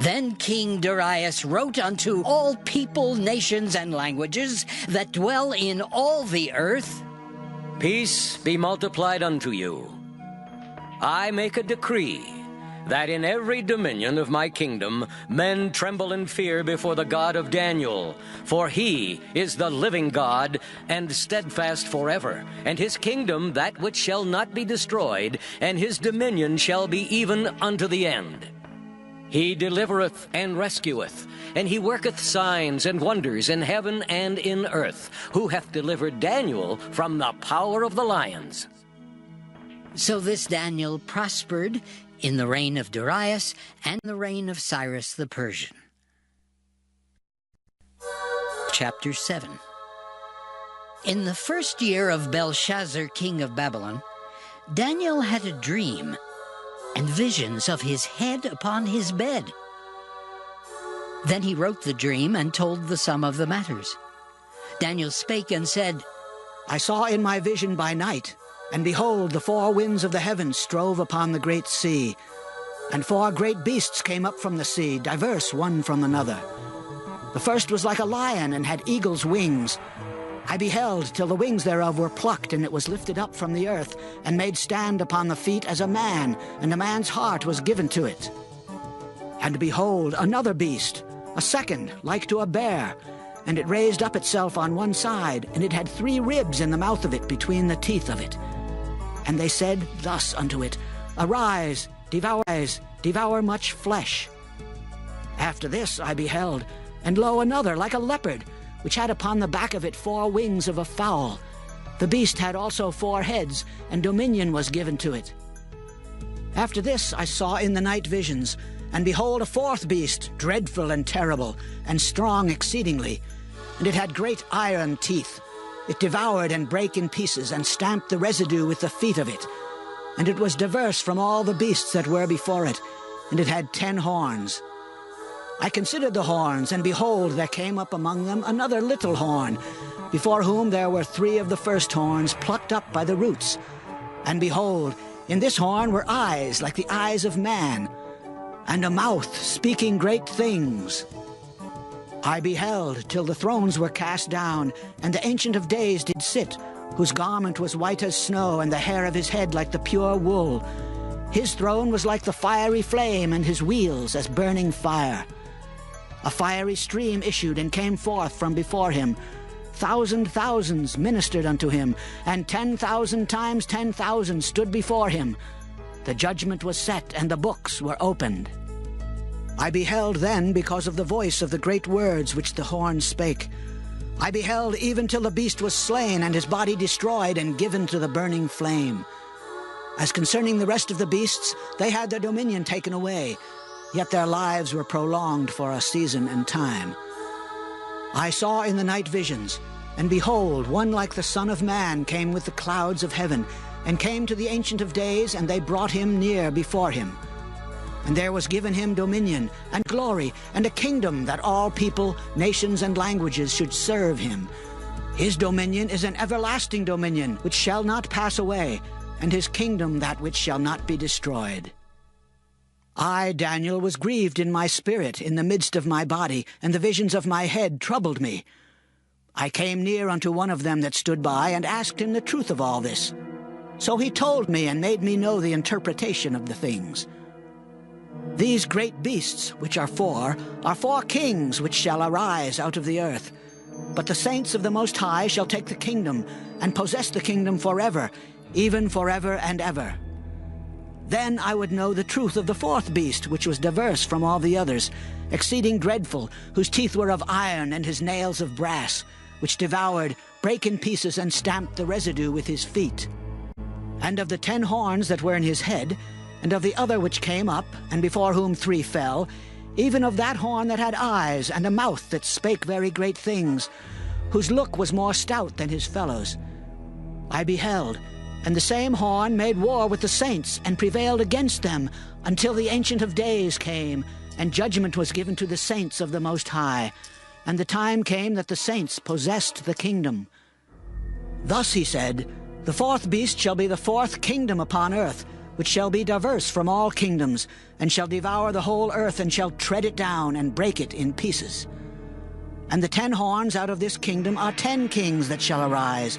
Speaker 1: Then King Darius wrote unto all people, nations, and languages that dwell in all the earth,
Speaker 14: Peace be multiplied unto you. I make a decree that in every dominion of my kingdom men tremble in fear before the God of Daniel, for he is the living God and steadfast forever, and his kingdom that which shall not be destroyed, and his dominion shall be even unto the end. He delivereth and rescueth, and he worketh signs and wonders in heaven and in earth, who hath delivered Daniel from the power of the lions.
Speaker 1: So this Daniel prospered in the reign of Darius and the reign of Cyrus the Persian. Chapter 7. In the first year of Belshazzar, king of Babylon, Daniel had a dream and visions of his head upon his bed. Then he wrote the dream and told the sum of the matters. Daniel spake and said,
Speaker 9: I saw in my vision by night, and behold, the four winds of the heavens strove upon the great sea, and four great beasts came up from the sea, diverse one from another. The first was like a lion, and had eagle's wings. I beheld till the wings thereof were plucked, and it was lifted up from the earth, and made stand upon the feet as a man, and a man's heart was given to it. And behold, another beast, a second, like to a bear, and it raised up itself on one side, and it had 3 ribs in the mouth of it between the teeth of it. And they said thus unto it, Arise, devour much flesh. After this I beheld, and lo, another like a leopard, which had upon the back of it 4 wings of a fowl. The beast had also 4 heads, and dominion was given to it. After this I saw in the night visions, and behold, a 4th beast, dreadful and terrible, and strong exceedingly, and it had great iron teeth. It devoured and brake in pieces, and stamped the residue with the feet of it. And it was diverse from all the beasts that were before it, and it had 10 horns. I considered the horns, and behold, there came up among them another little horn, before whom there were 3 of the first horns plucked up by the roots. And behold, in this horn were eyes like the eyes of man, and a mouth speaking great things. I beheld till the thrones were cast down, and the Ancient of Days did sit, whose garment was white as snow, and the hair of his head like the pure wool. His throne was like the fiery flame, and his wheels as burning fire. A fiery stream issued and came forth from before him. 1,000 thousands ministered unto him, and 10,000 times 10,000 stood before him. The judgment was set, and the books were opened. I beheld then because of the voice of the great words which the horn spake. I beheld even till the beast was slain, and his body destroyed and given to the burning flame. As concerning the rest of the beasts, they had their dominion taken away, yet their lives were prolonged for a season and time. I saw in the night visions, and behold, one like the Son of Man came with the clouds of heaven, and came to the Ancient of Days, and they brought him near before him. And there was given him dominion, and glory, and a kingdom, that all people, nations, and languages should serve him. His dominion is an everlasting dominion, which shall not pass away, and his kingdom that which shall not be destroyed. I, Daniel, was grieved in my spirit, in the midst of my body, and the visions of my head troubled me. I came near unto one of them that stood by, and asked him the truth of all this. So he told me, and made me know the interpretation of the things. These great beasts, which are 4 kings which shall arise out of the earth. But the saints of the Most High shall take the kingdom, and possess the kingdom forever, even forever and ever. Then I would know the truth of the fourth beast, which was diverse from all the others, exceeding dreadful, whose teeth were of iron and his nails of brass, which devoured, brake in pieces, and stamped the residue with his feet. And of the 10 horns that were in his head, and of the other which came up, and before whom 3 fell, even of that horn that had eyes, and a mouth that spake very great things, whose look was more stout than his fellows, I beheld, and the same horn made war with the saints, and prevailed against them, until the Ancient of Days came, and judgment was given to the saints of the Most High, and the time came that the saints possessed the kingdom. Thus he said, the fourth beast shall be the 4th kingdom upon earth, which shall be diverse from all kingdoms, and shall devour the whole earth, and shall tread it down, and break it in pieces. And the 10 horns out of this kingdom are 10 kings that shall arise,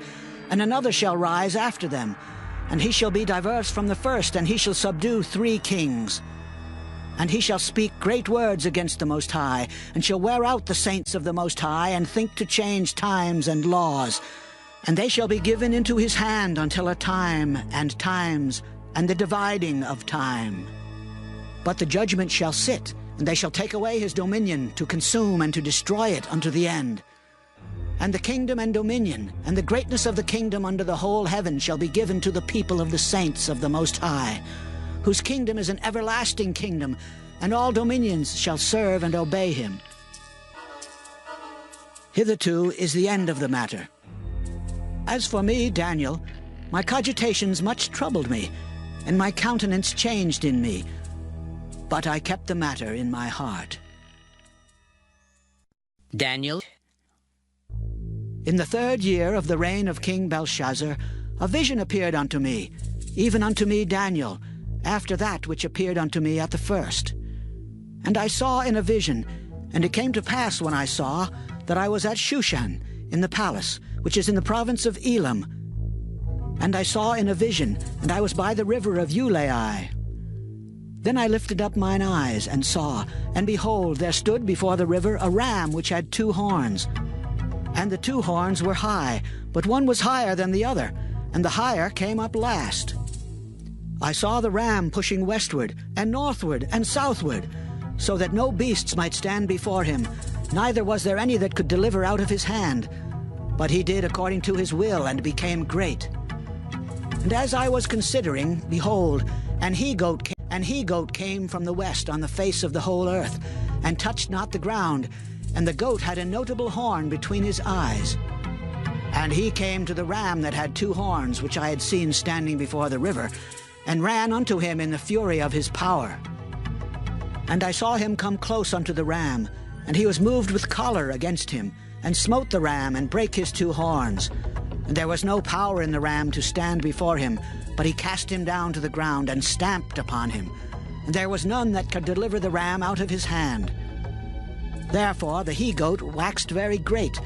Speaker 9: and another shall rise after them, and he shall be diverse from the first, and he shall subdue 3 kings. And he shall speak great words against the Most High, and shall wear out the saints of the Most High, and think to change times and laws. And they shall be given into his hand until a time and times, and the dividing of time. But the judgment shall sit, and they shall take away his dominion, to consume and to destroy it unto the end. And the kingdom and dominion, and the greatness of the kingdom under the whole heaven shall be given to the people of the saints of the Most High, whose kingdom is an everlasting kingdom, and all dominions shall serve and obey him. Hitherto is the end of the matter. As for me, Daniel, my cogitations much troubled me, and my countenance changed in me, but I kept the matter in my heart.
Speaker 1: Daniel.
Speaker 9: In the 3rd year of the reign of King Belshazzar, a vision appeared unto me, even unto me Daniel, after that which appeared unto me at the first. And I saw in a vision, and it came to pass when I saw, that I was at Shushan, in the palace, which is in the province of Elam. And I saw in a vision, and I was by the river of Ulai. Then I lifted up mine eyes, and saw, and behold, there stood before the river a ram which had 2 horns. And the 2 horns were high, but one was higher than the other, and the higher came up last. I saw the ram pushing westward, and northward, and southward, so that no beasts might stand before him, neither was there any that could deliver out of his hand. But he did according to his will, and became great. And as I was considering, behold, an he-goat came from the west on the face of the whole earth, and touched not the ground, and the goat had a notable horn between his eyes. And he came to the ram that had 2 horns, which I had seen standing before the river, and ran unto him in the fury of his power. And I saw him come close unto the ram, and he was moved with choler against him, and smote the ram, and brake his 2 horns. And there was no power in the ram to stand before him, but he cast him down to the ground, and stamped upon him. And there was none that could deliver the ram out of his hand. Therefore the he-goat waxed very great,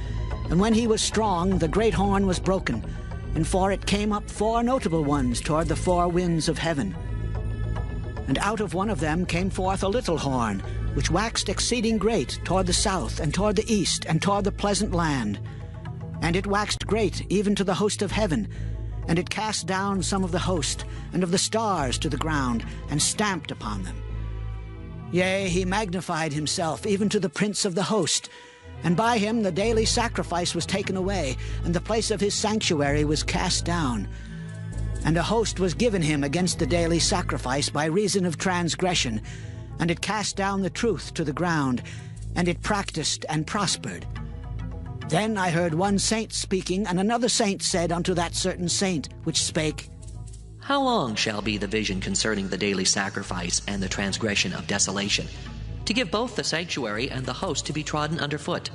Speaker 9: and when he was strong, the great horn was broken, and for it came up 4 notable ones toward the 4 winds of heaven. And out of one of them came forth a little horn, which waxed exceeding great toward the south, and toward the east, and toward the pleasant land. And it waxed great even to the host of heaven, and it cast down some of the host, and of the stars to the ground, and stamped upon them. Yea, he magnified himself even to the prince of the host, and by him the daily sacrifice was taken away, and the place of his sanctuary was cast down. And a host was given him against the daily sacrifice by reason of transgression, and it cast down the truth to the ground, and it practiced and prospered. Then I heard one saint speaking, and another saint said unto that certain saint which spake,
Speaker 15: How long shall be the vision concerning the daily sacrifice and the transgression of desolation, to give both the sanctuary and the host to be trodden under foot?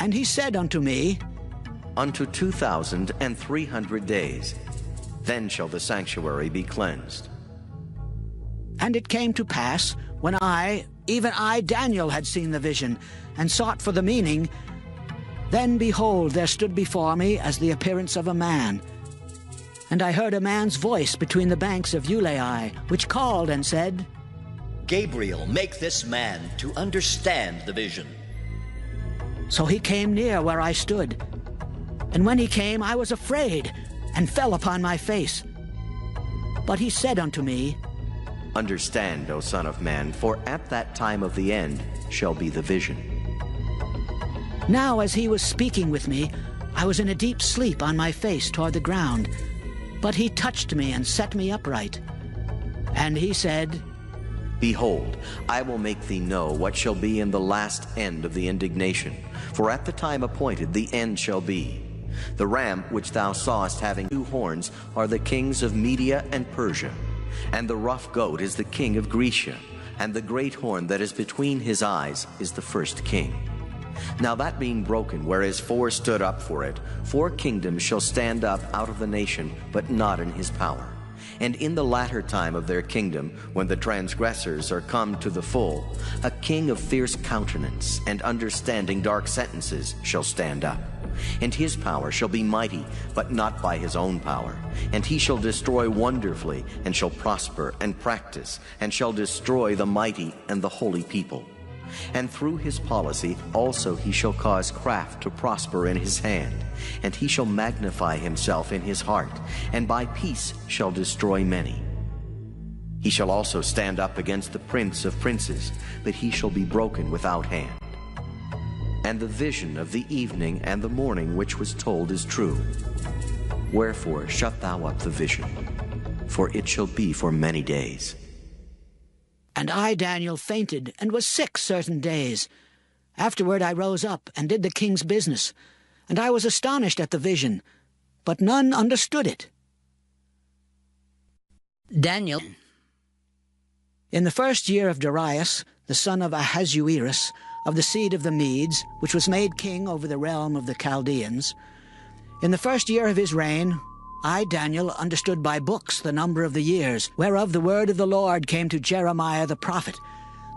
Speaker 9: And he said unto me,
Speaker 6: Unto 2,300 days. Then shall the sanctuary be cleansed.
Speaker 9: And it came to pass, when I, even I, Daniel, had seen the vision, and sought for the meaning, then behold, there stood before me as the appearance of a man. And I heard a man's voice between the banks of Ulai, which called and said,
Speaker 16: Gabriel, make this man to understand the vision.
Speaker 9: So he came near where I stood. And when he came, I was afraid, and fell upon my face. But he said unto me,
Speaker 17: Understand, O Son of Man, for at that time of the end shall be the vision.
Speaker 9: Now as he was speaking with me, I was in a deep sleep on my face toward the ground. But he touched me and set me upright. And he said,
Speaker 17: Behold, I will make thee know what shall be in the last end of the indignation. For at the time appointed the end shall be. The ram which thou sawest having 2 horns are the kings of Media and Persia. And the rough goat is the king of Grecia. And the great horn that is between his eyes is the first king. Now that being broken, whereas 4 stood up for it, 4 kingdoms shall stand up out of the nation, but not in his power. And in the latter time of their kingdom, when the transgressors are come to the full, a king of fierce countenance and understanding dark sentences shall stand up. And his power shall be mighty, but not by his own power. And he shall destroy wonderfully, and shall prosper and practice, and shall destroy the mighty and the holy people. And through his policy also he shall cause craft to prosper in his hand, and he shall magnify himself in his heart, and by peace shall destroy many. He shall also stand up against the prince of princes, but he shall be broken without hand. And the vision of the evening and the morning which was told is true. Wherefore shut thou up the vision, for it shall be for many days.
Speaker 9: And I, Daniel, fainted and was sick certain days. Afterward I rose up and did the king's business, and I was astonished at the vision, but none understood it.
Speaker 1: Daniel.
Speaker 9: In the 1st year of Darius, the son of Ahasuerus, of the seed of the Medes, which was made king over the realm of the Chaldeans, in the 1st year of his reign, I, Daniel, understood by books the number of the years, whereof the word of the Lord came to Jeremiah the prophet,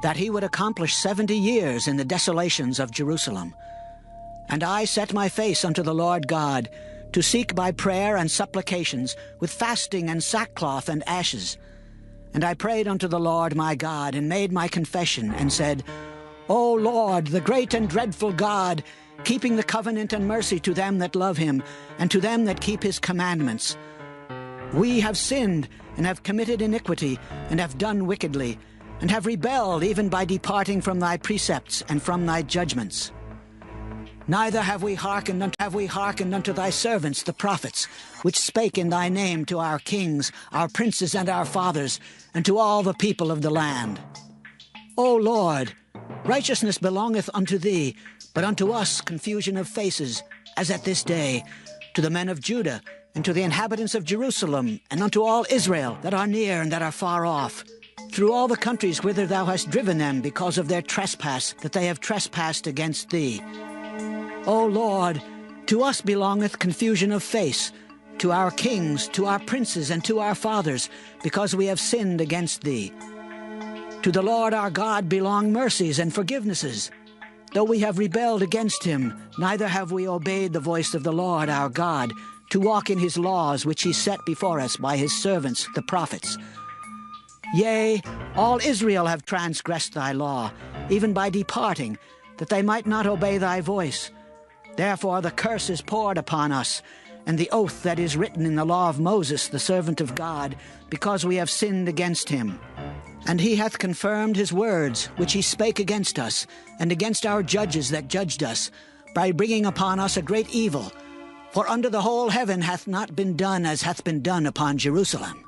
Speaker 9: that he would accomplish 70 years in the desolations of Jerusalem. And I set my face unto the Lord God, to seek by prayer and supplications, with fasting and sackcloth and ashes. And I prayed unto the Lord my God, and made my confession, and said, O Lord, the great and dreadful God, keeping the covenant and mercy to them that love him, and to them that keep his commandments. We have sinned, and have committed iniquity, and have done wickedly, and have rebelled even by departing from thy precepts and from thy judgments. Neither have we hearkened unto thy servants the prophets, which spake in thy name to our kings, our princes, and our fathers, and to all the people of the land. O Lord, righteousness belongeth unto thee, but unto us confusion of faces, as at this day, to the men of Judah, and to the inhabitants of Jerusalem, and unto all Israel that are near and that are far off, through all the countries whither thou hast driven them because of their trespass, that they have trespassed against thee. O Lord, to us belongeth confusion of face, to our kings, to our princes, and to our fathers, because we have sinned against thee. To the Lord our God belong mercies and forgivenesses. Though we have rebelled against him, neither have we obeyed the voice of the Lord our God, to walk in his laws which he set before us by his servants the prophets. Yea, all Israel have transgressed thy law, even by departing, that they might not obey thy voice. Therefore the curse is poured upon us, and the oath that is written in the law of Moses, the servant of God, because we have sinned against him. And he hath confirmed his words, which he spake against us, and against our judges that judged us, by bringing upon us a great evil. For under the whole heaven hath not been done as hath been done upon Jerusalem.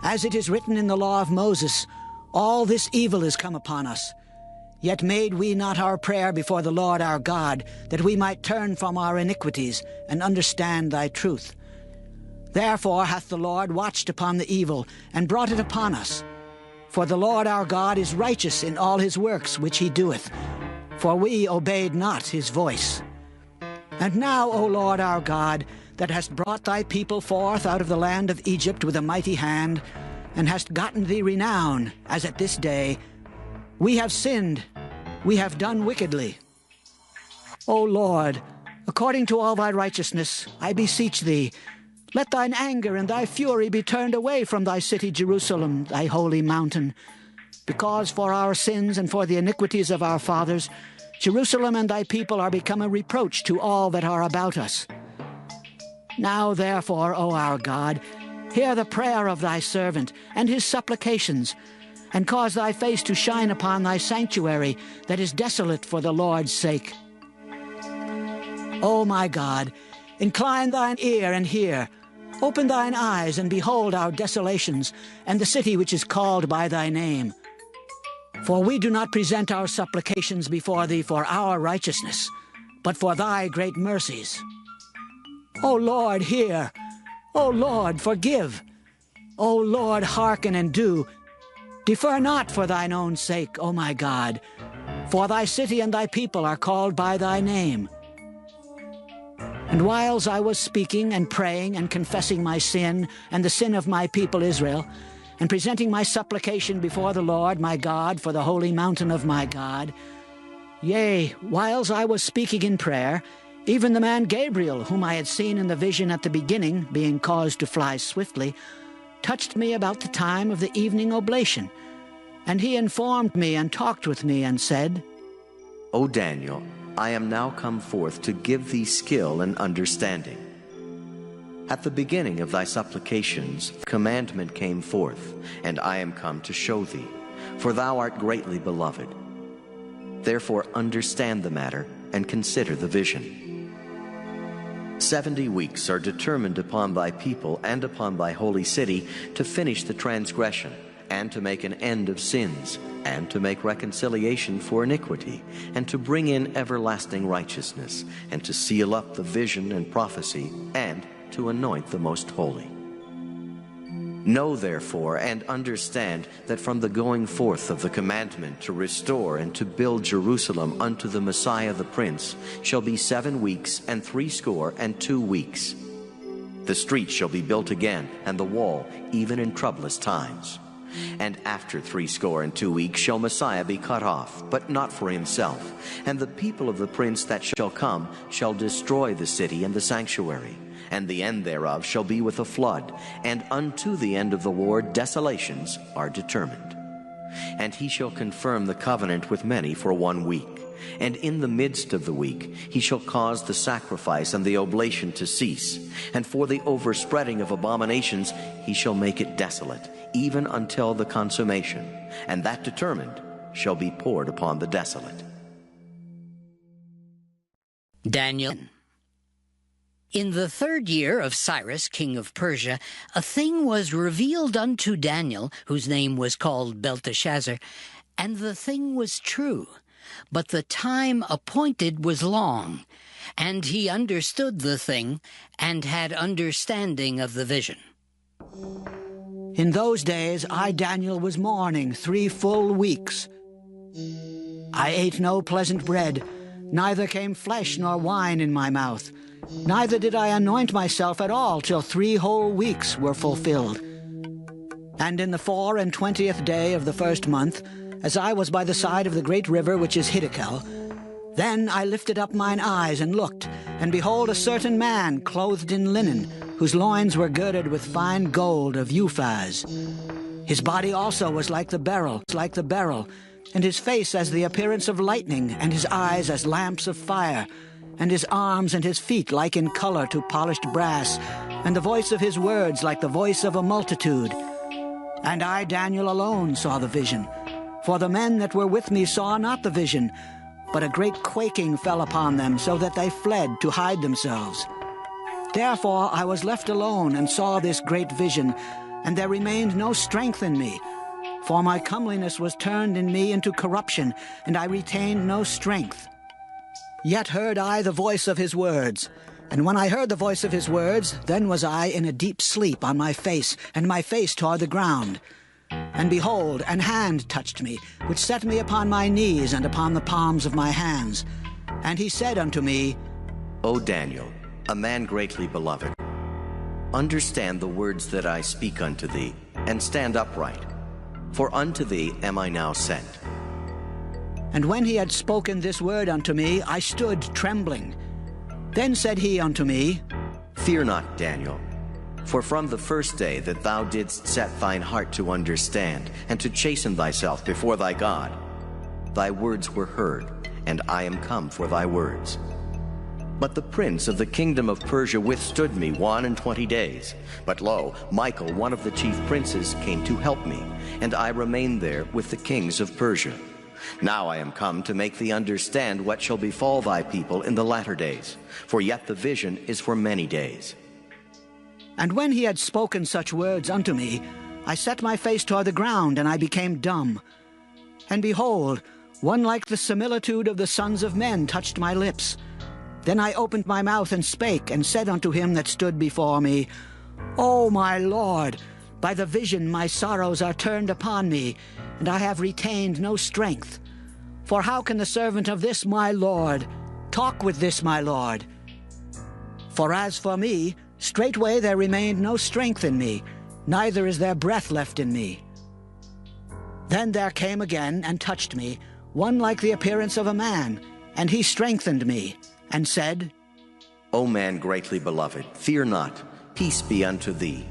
Speaker 9: As it is written in the law of Moses, all this evil is come upon us. Yet made we not our prayer before the Lord our God, that we might turn from our iniquities, and understand thy truth. Therefore hath the Lord watched upon the evil, and brought it upon us. For the Lord our God is righteous in all his works which he doeth, for we obeyed not his voice. And now, O Lord our God, that hast brought thy people forth out of the land of Egypt with a mighty hand, and hast gotten thee renown, as at this day, we have sinned, we have done wickedly. O Lord, according to all thy righteousness, I beseech thee, let thine anger and thy fury be turned away from thy city Jerusalem, thy holy mountain. Because for our sins and for the iniquities of our fathers, Jerusalem and thy people are become a reproach to all that are about us. Now therefore, O our God, Hear the prayer of thy servant and his supplications, and cause thy face to shine upon thy sanctuary that is desolate for the Lord's sake. O my God, incline thine ear and hear. Open thine eyes and behold our desolations, and the city which is called by thy name. For we do not present our supplications before thee for our righteousness, but for thy great mercies. O Lord, hear. O Lord, forgive. O Lord, hearken and do. Defer not for thine own sake, O my God, for thy city and thy people are called by thy name. And whiles I was speaking and praying and confessing my sin and the sin of my people Israel, and presenting my supplication before the Lord my God for the holy mountain of my God, yea, whiles I was speaking in prayer, even the man Gabriel, whom I had seen in the vision at the beginning, being caused to fly swiftly, touched me about the time of the evening oblation. And he informed me and talked with me and said,
Speaker 17: O Daniel, I am now come forth to give thee skill and understanding. At the beginning of thy supplications, commandment came forth, and I am come to show thee, for thou art greatly beloved. Therefore understand the matter and consider the vision. 70 weeks are determined upon thy people and upon thy holy city to finish the transgression, and to make an end of sins, and to make reconciliation for iniquity, and to bring in everlasting righteousness, and to seal up the vision and prophecy, and to anoint the most holy. Know therefore and understand that from the going forth of the commandment to restore and to build Jerusalem unto the Messiah the Prince shall be 7 weeks and 62 weeks. The street shall be built again, and the wall, even in troublous times. And after 62 weeks shall Messiah be cut off, but not for himself. And the people of the prince that shall come shall destroy the city and the sanctuary. And the end thereof shall be with a flood. And unto the end of the war desolations are determined. And he shall confirm the covenant with many for 1 week. And in the midst of the week he shall cause the sacrifice and the oblation to cease. And for the overspreading of abominations he shall make it desolate, even until the consummation. And that determined shall be poured upon the desolate.
Speaker 1: Daniel. In the 3rd year of Cyrus, king of Persia, a thing was revealed unto Daniel, whose name was called Belteshazzar, and the thing was true. But the time appointed was long, and he understood the thing, and had understanding of the vision.
Speaker 9: In those days I, Daniel, was mourning 3 full weeks. I ate no pleasant bread, neither came flesh nor wine in my mouth. Neither did I anoint myself at all till 3 whole weeks were fulfilled. And in the 24th day of the 1st month, as I was by the side of the great river which is Hiddekel, then I lifted up mine eyes and looked, and behold a certain man clothed in linen, whose loins were girded with fine gold of Uphaz. His body also was like the beryl, and his face as the appearance of lightning, and his eyes as lamps of fire, and his arms and his feet like in color to polished brass, and the voice of his words like the voice of a multitude. And I, Daniel, alone saw the vision, for the men that were with me saw not the vision, but a great quaking fell upon them, so that they fled to hide themselves. Therefore I was left alone and saw this great vision, and there remained no strength in me, for my comeliness was turned in me into corruption, and I retained no strength. Yet heard I the voice of his words, and when I heard the voice of his words, then was I in a deep sleep on my face, and my face toward the ground. And behold, an hand touched me, which set me upon my knees and upon the palms of my hands. And he said unto me,
Speaker 17: O Daniel, a man greatly beloved, understand the words that I speak unto thee, and stand upright, for unto thee am I now sent.
Speaker 9: And when he had spoken this word unto me, I stood trembling. Then said he unto me,
Speaker 17: Fear not, Daniel, for from the first day that thou didst set thine heart to understand, and to chasten thyself before thy God, thy words were heard, and I am come for thy words. But the prince of the kingdom of Persia withstood me 21 days. But lo, Michael, one of the chief princes, came to help me, and I remained there with the kings of Persia. Now I am come to make thee understand what shall befall thy people in the latter days, for yet the vision is for many days.
Speaker 9: And when he had spoken such words unto me, I set my face toward the ground, and I became dumb. And behold, one like the similitude of the sons of men touched my lips. Then I opened my mouth and spake, and said unto him that stood before me, O my Lord, by the vision my sorrows are turned upon me, and I have retained no strength. For how can the servant of this my Lord talk with this my Lord? For as for me, straightway there remained no strength in me, neither is there breath left in me. Then there came again and touched me one like the appearance of a man, and he strengthened me, and said,
Speaker 17: O man greatly beloved, fear not, peace be unto thee.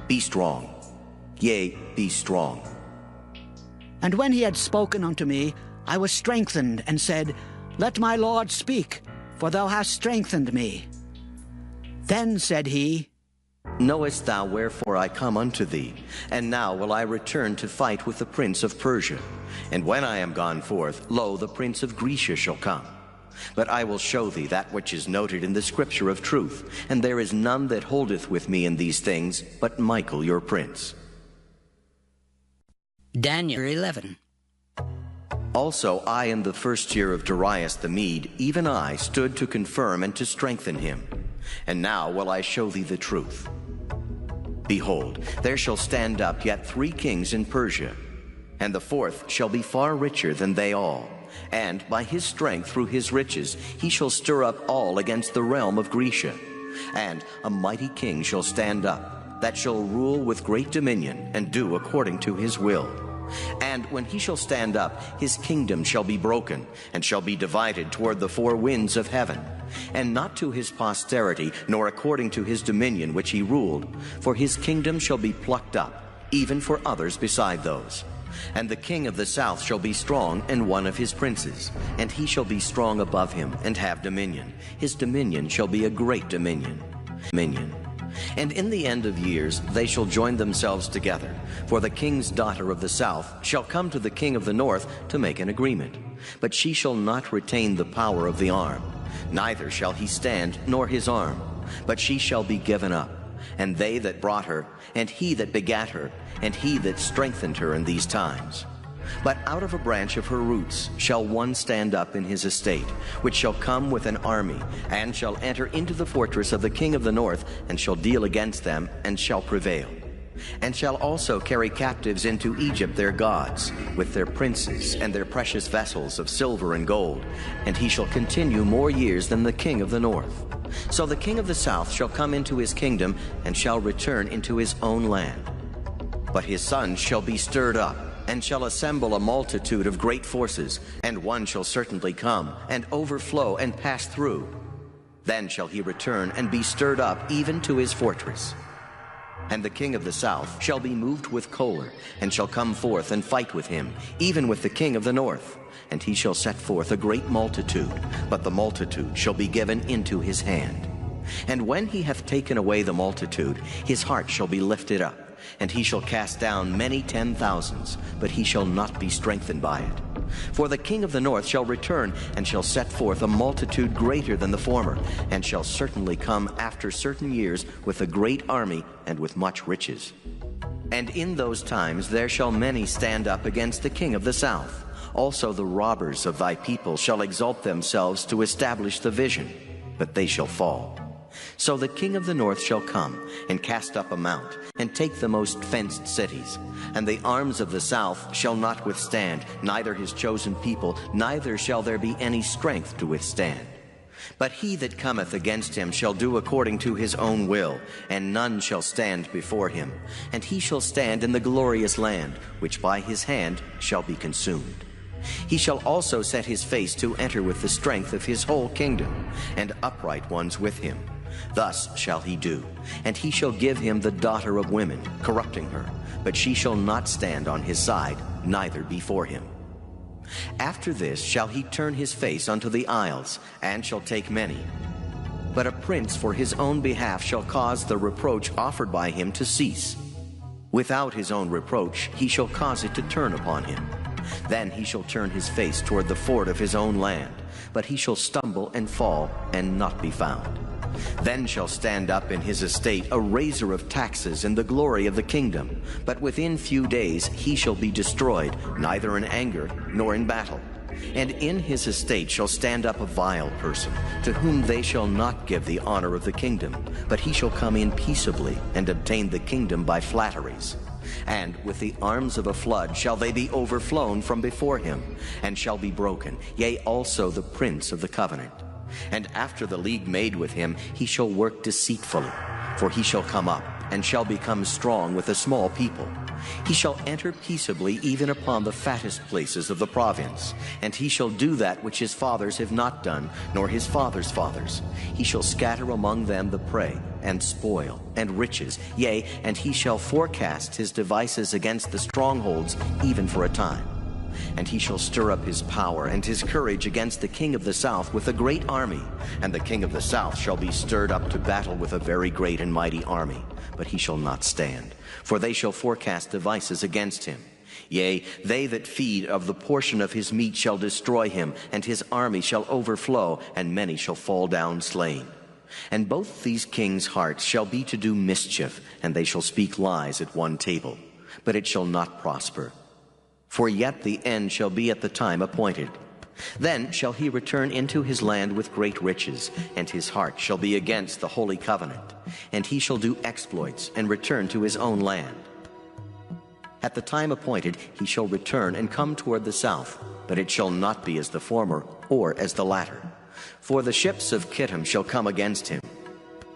Speaker 17: Be strong, yea, be strong.
Speaker 9: And when he had spoken unto me, I was strengthened, and said, Let my Lord speak, for thou hast strengthened me. Then said he,
Speaker 17: Knowest thou wherefore I come unto thee? And now will I return to fight with the prince of Persia. And when I am gone forth, lo, the prince of Grecia shall come. But I will show thee that which is noted in the scripture of truth, and there is none that holdeth with me in these things, but Michael your prince.
Speaker 1: Daniel 11.
Speaker 17: Also I in the first year of Darius the Mede, even I, stood to confirm and to strengthen him. And now will I show thee the truth. Behold, there shall stand up yet 3 kings in Persia, and the 4th shall be far richer than they all. And by his strength through his riches he shall stir up all against the realm of Grecia. And a mighty king shall stand up, that shall rule with great dominion, and do according to his will. And when he shall stand up, his kingdom shall be broken, and shall be divided toward the 4 winds of heaven. And not to his posterity, nor according to his dominion which he ruled, for his kingdom shall be plucked up, even for others beside those. And the king of the south shall be strong, and one of his princes, and he shall be strong above him, and have dominion. His dominion shall be a great dominion. And in the end of years they shall join themselves together, for the king's daughter of the south shall come to the king of the north to make an agreement. But she shall not retain the power of the arm, neither shall he stand, nor his arm, but she shall be given up, and they that brought her, and he that begat her, and he that strengthened her in these times. But out of a branch of her roots shall one stand up in his estate, which shall come with an army, and shall enter into the fortress of the king of the north, and shall deal against them, and shall prevail. And shall also carry captives into Egypt their gods, with their princes and their precious vessels of silver and gold, and he shall continue more years than the king of the north. So the king of the south shall come into his kingdom, and shall return into his own land. But his sons shall be stirred up, and shall assemble a multitude of great forces, and one shall certainly come, and overflow, and pass through. Then shall he return, and be stirred up even to his fortress. And the king of the south shall be moved with choler, and shall come forth and fight with him, even with the king of the north. And he shall set forth a great multitude, but the multitude shall be given into his hand. And when he hath taken away the multitude, his heart shall be lifted up, and he shall cast down many 10,000s, but he shall not be strengthened by it. For the king of the north shall return, and shall set forth a multitude greater than the former, and shall certainly come after certain years with a great army and with much riches. And in those times there shall many stand up against the king of the south. Also the robbers of thy people shall exalt themselves to establish the vision, but they shall fall. So the king of the north shall come, and cast up a mount, and take the most fenced cities. And the arms of the south shall not withstand, neither his chosen people, neither shall there be any strength to withstand. But he that cometh against him shall do according to his own will, and none shall stand before him. And he shall stand in the glorious land, which by his hand shall be consumed. He shall also set his face to enter with the strength of his whole kingdom, and upright ones with him. Thus shall he do. And he shall give him the daughter of women, corrupting her, but she shall not stand on his side, neither before him. After this shall he turn his face unto the isles, and shall take many. But a prince for his own behalf shall cause the reproach offered by him to cease. Without his own reproach he shall cause it to turn upon him. Then he shall turn his face toward the ford of his own land, but he shall stumble and fall, and not be found. Then shall stand up in his estate a raiser of taxes in the glory of the kingdom, but within few days he shall be destroyed, neither in anger nor in battle. And in his estate shall stand up a vile person, to whom they shall not give the honor of the kingdom, but he shall come in peaceably, and obtain the kingdom by flatteries. And with the arms of a flood shall they be overflown from before him, and shall be broken, yea, also the prince of the covenant. And after the league made with him, he shall work deceitfully, for he shall come up, and shall become strong with a small people. He shall enter peaceably even upon the fattest places of the province, and he shall do that which his fathers have not done, nor his fathers' fathers. He shall scatter among them the prey, and spoil, and riches, yea, and he shall forecast his devices against the strongholds, even for a time. And he shall stir up his power and his courage against the king of the south with a great army. And the king of the south shall be stirred up to battle with a very great and mighty army. But he shall not stand, for they shall forecast devices against him. Yea, they that feed of the portion of his meat shall destroy him, and his army shall overflow, and many shall fall down slain. And both these kings' hearts shall be to do mischief, and they shall speak lies at one table. But it shall not prosper. For yet the end shall be at the time appointed. Then shall he return into his land with great riches, and his heart shall be against the holy covenant. And he shall do exploits, and return to his own land. At the time appointed he shall return and come toward the south, but it shall not be as the former, or as the latter. For the ships of Kittim shall come against him.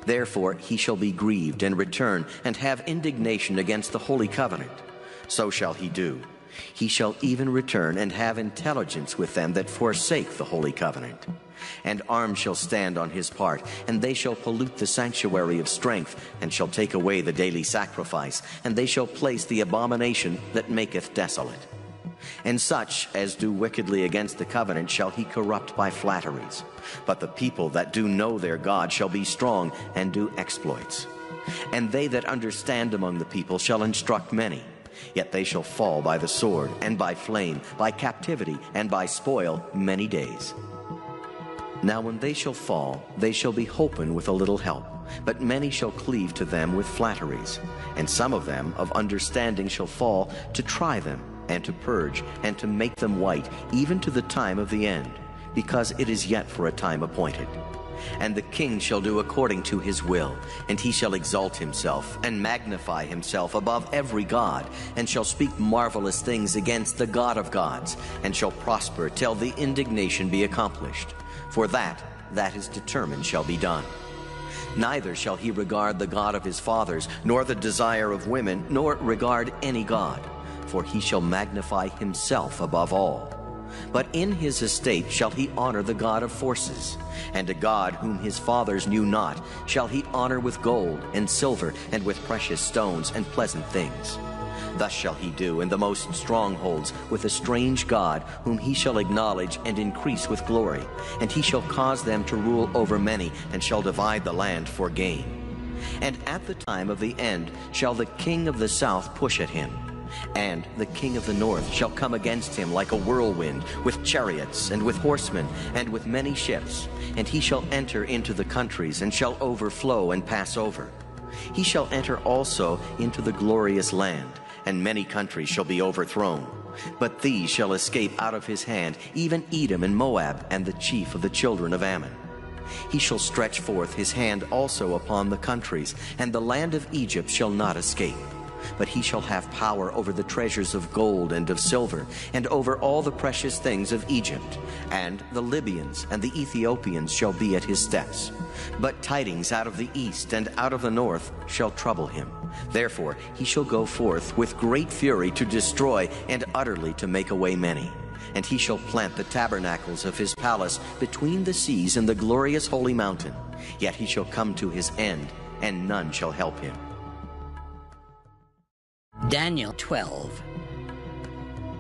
Speaker 17: Therefore he shall be grieved, and return, and have indignation against the holy covenant. So shall he do. He shall even return and have intelligence with them that forsake the holy covenant. And arms shall stand on his part, and they shall pollute the sanctuary of strength, and shall take away the daily sacrifice, and they shall place the abomination that maketh desolate. And such as do wickedly against the covenant shall he corrupt by flatteries. But the people that do know their God shall be strong, and do exploits. And they that understand among the people shall instruct many. Yet they shall fall by the sword, and by flame, by captivity, and by spoil many days. Now when they shall fall, they shall be holpen with a little help, but many shall cleave to them with flatteries. And some of them of understanding shall fall, to try them, and to purge, and to make them white, even to the time of the end, because it is yet for a time appointed. And the king shall do according to his will, and he shall exalt himself, and magnify himself above every god, and shall speak marvelous things against the God of gods, and shall prosper till the indignation be accomplished. For that is determined shall be done. Neither shall he regard the God of his fathers, nor the desire of women, nor regard any god, for he shall magnify himself above all. But in his estate shall he honor the God of forces, and a God whom his fathers knew not shall he honor with gold and silver, and with precious stones and pleasant things. Thus shall he do in the most strongholds with a strange God, whom he shall acknowledge and increase with glory. And he shall cause them to rule over many, and shall divide the land for gain. And at the time of the end shall the king of the south push at him, and the king of the north shall come against him like a whirlwind, with chariots, and with horsemen, and with many ships. And he shall enter into the countries, and shall overflow and pass over. He shall enter also into the glorious land, and many countries shall be overthrown. But these shall escape out of his hand, even Edom and Moab, and the chief of the children of Ammon. He shall stretch forth his hand also upon the countries, and the land of Egypt shall not escape. But he shall have power over the treasures of gold and of silver, and over all the precious things of Egypt. And the Libyans and the Ethiopians shall be at his steps. But tidings out of the east and out of the north shall trouble him. Therefore he shall go forth with great fury to destroy, and utterly to make away many. And he shall plant the tabernacles of his palace between the seas and the glorious holy mountain. Yet he shall come to his end, and none shall help him.
Speaker 1: Daniel 12.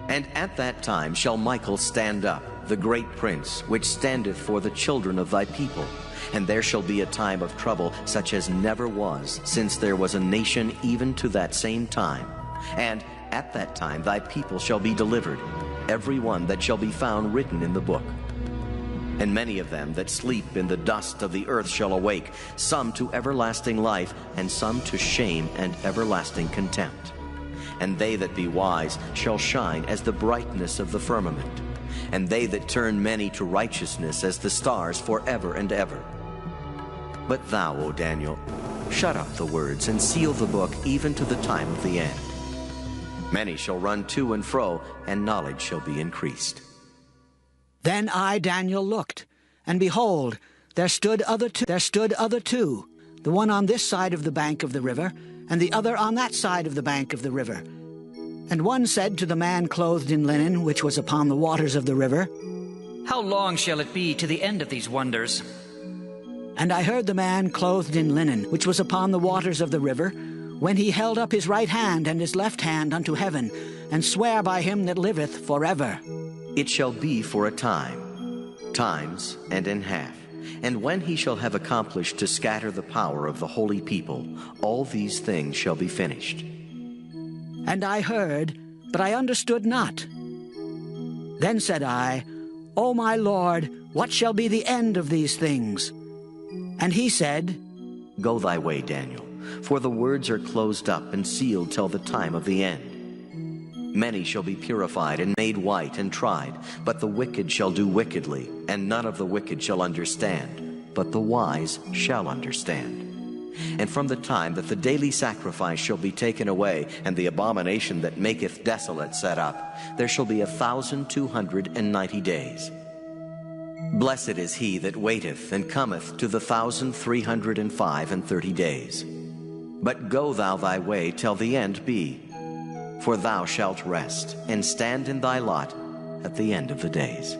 Speaker 17: And at that time shall Michael stand up, the great prince, which standeth for the children of thy people. And there shall be a time of trouble such as never was, since there was a nation even to that same time. And at that time thy people shall be delivered, every one that shall be found written in the book. And many of them that sleep in the dust of the earth shall awake, some to everlasting life, and some to shame and everlasting contempt. And they that be wise shall shine as the brightness of the firmament, and they that turn many to righteousness as the stars forever and ever. But thou, O Daniel, shut up the words and seal the book even to the time of the end. Many shall run to and fro, and knowledge shall be increased.
Speaker 9: Then I, Daniel, looked, and behold, there stood other two, the one on this side of the bank of the river, and the other on that side of the bank of the river. And one said to the man clothed in linen, which was upon the waters of the river,
Speaker 18: How long shall it be to the end of these wonders?
Speaker 9: And I heard the man clothed in linen, which was upon the waters of the river, when he held up his right hand and his left hand unto heaven, and sware by him that liveth forever.
Speaker 17: It shall be for a time, times and in half. And when he shall have accomplished to scatter the power of the holy people, all these things shall be finished.
Speaker 9: And I heard, but I understood not. Then said I, O my Lord, what shall be the end of these things? And he said,
Speaker 17: Go thy way, Daniel, for the words are closed up and sealed till the time of the end. Many shall be purified and made white and tried, but the wicked shall do wickedly, and none of the wicked shall understand, but the wise shall understand. And from the time that the daily sacrifice shall be taken away, and the abomination that maketh desolate set up, there shall be 1,290 days. Blessed is he that waiteth and cometh to the 1,330 days. But go thou thy way till the end be, for thou shalt rest, and stand in thy lot at the end of the days.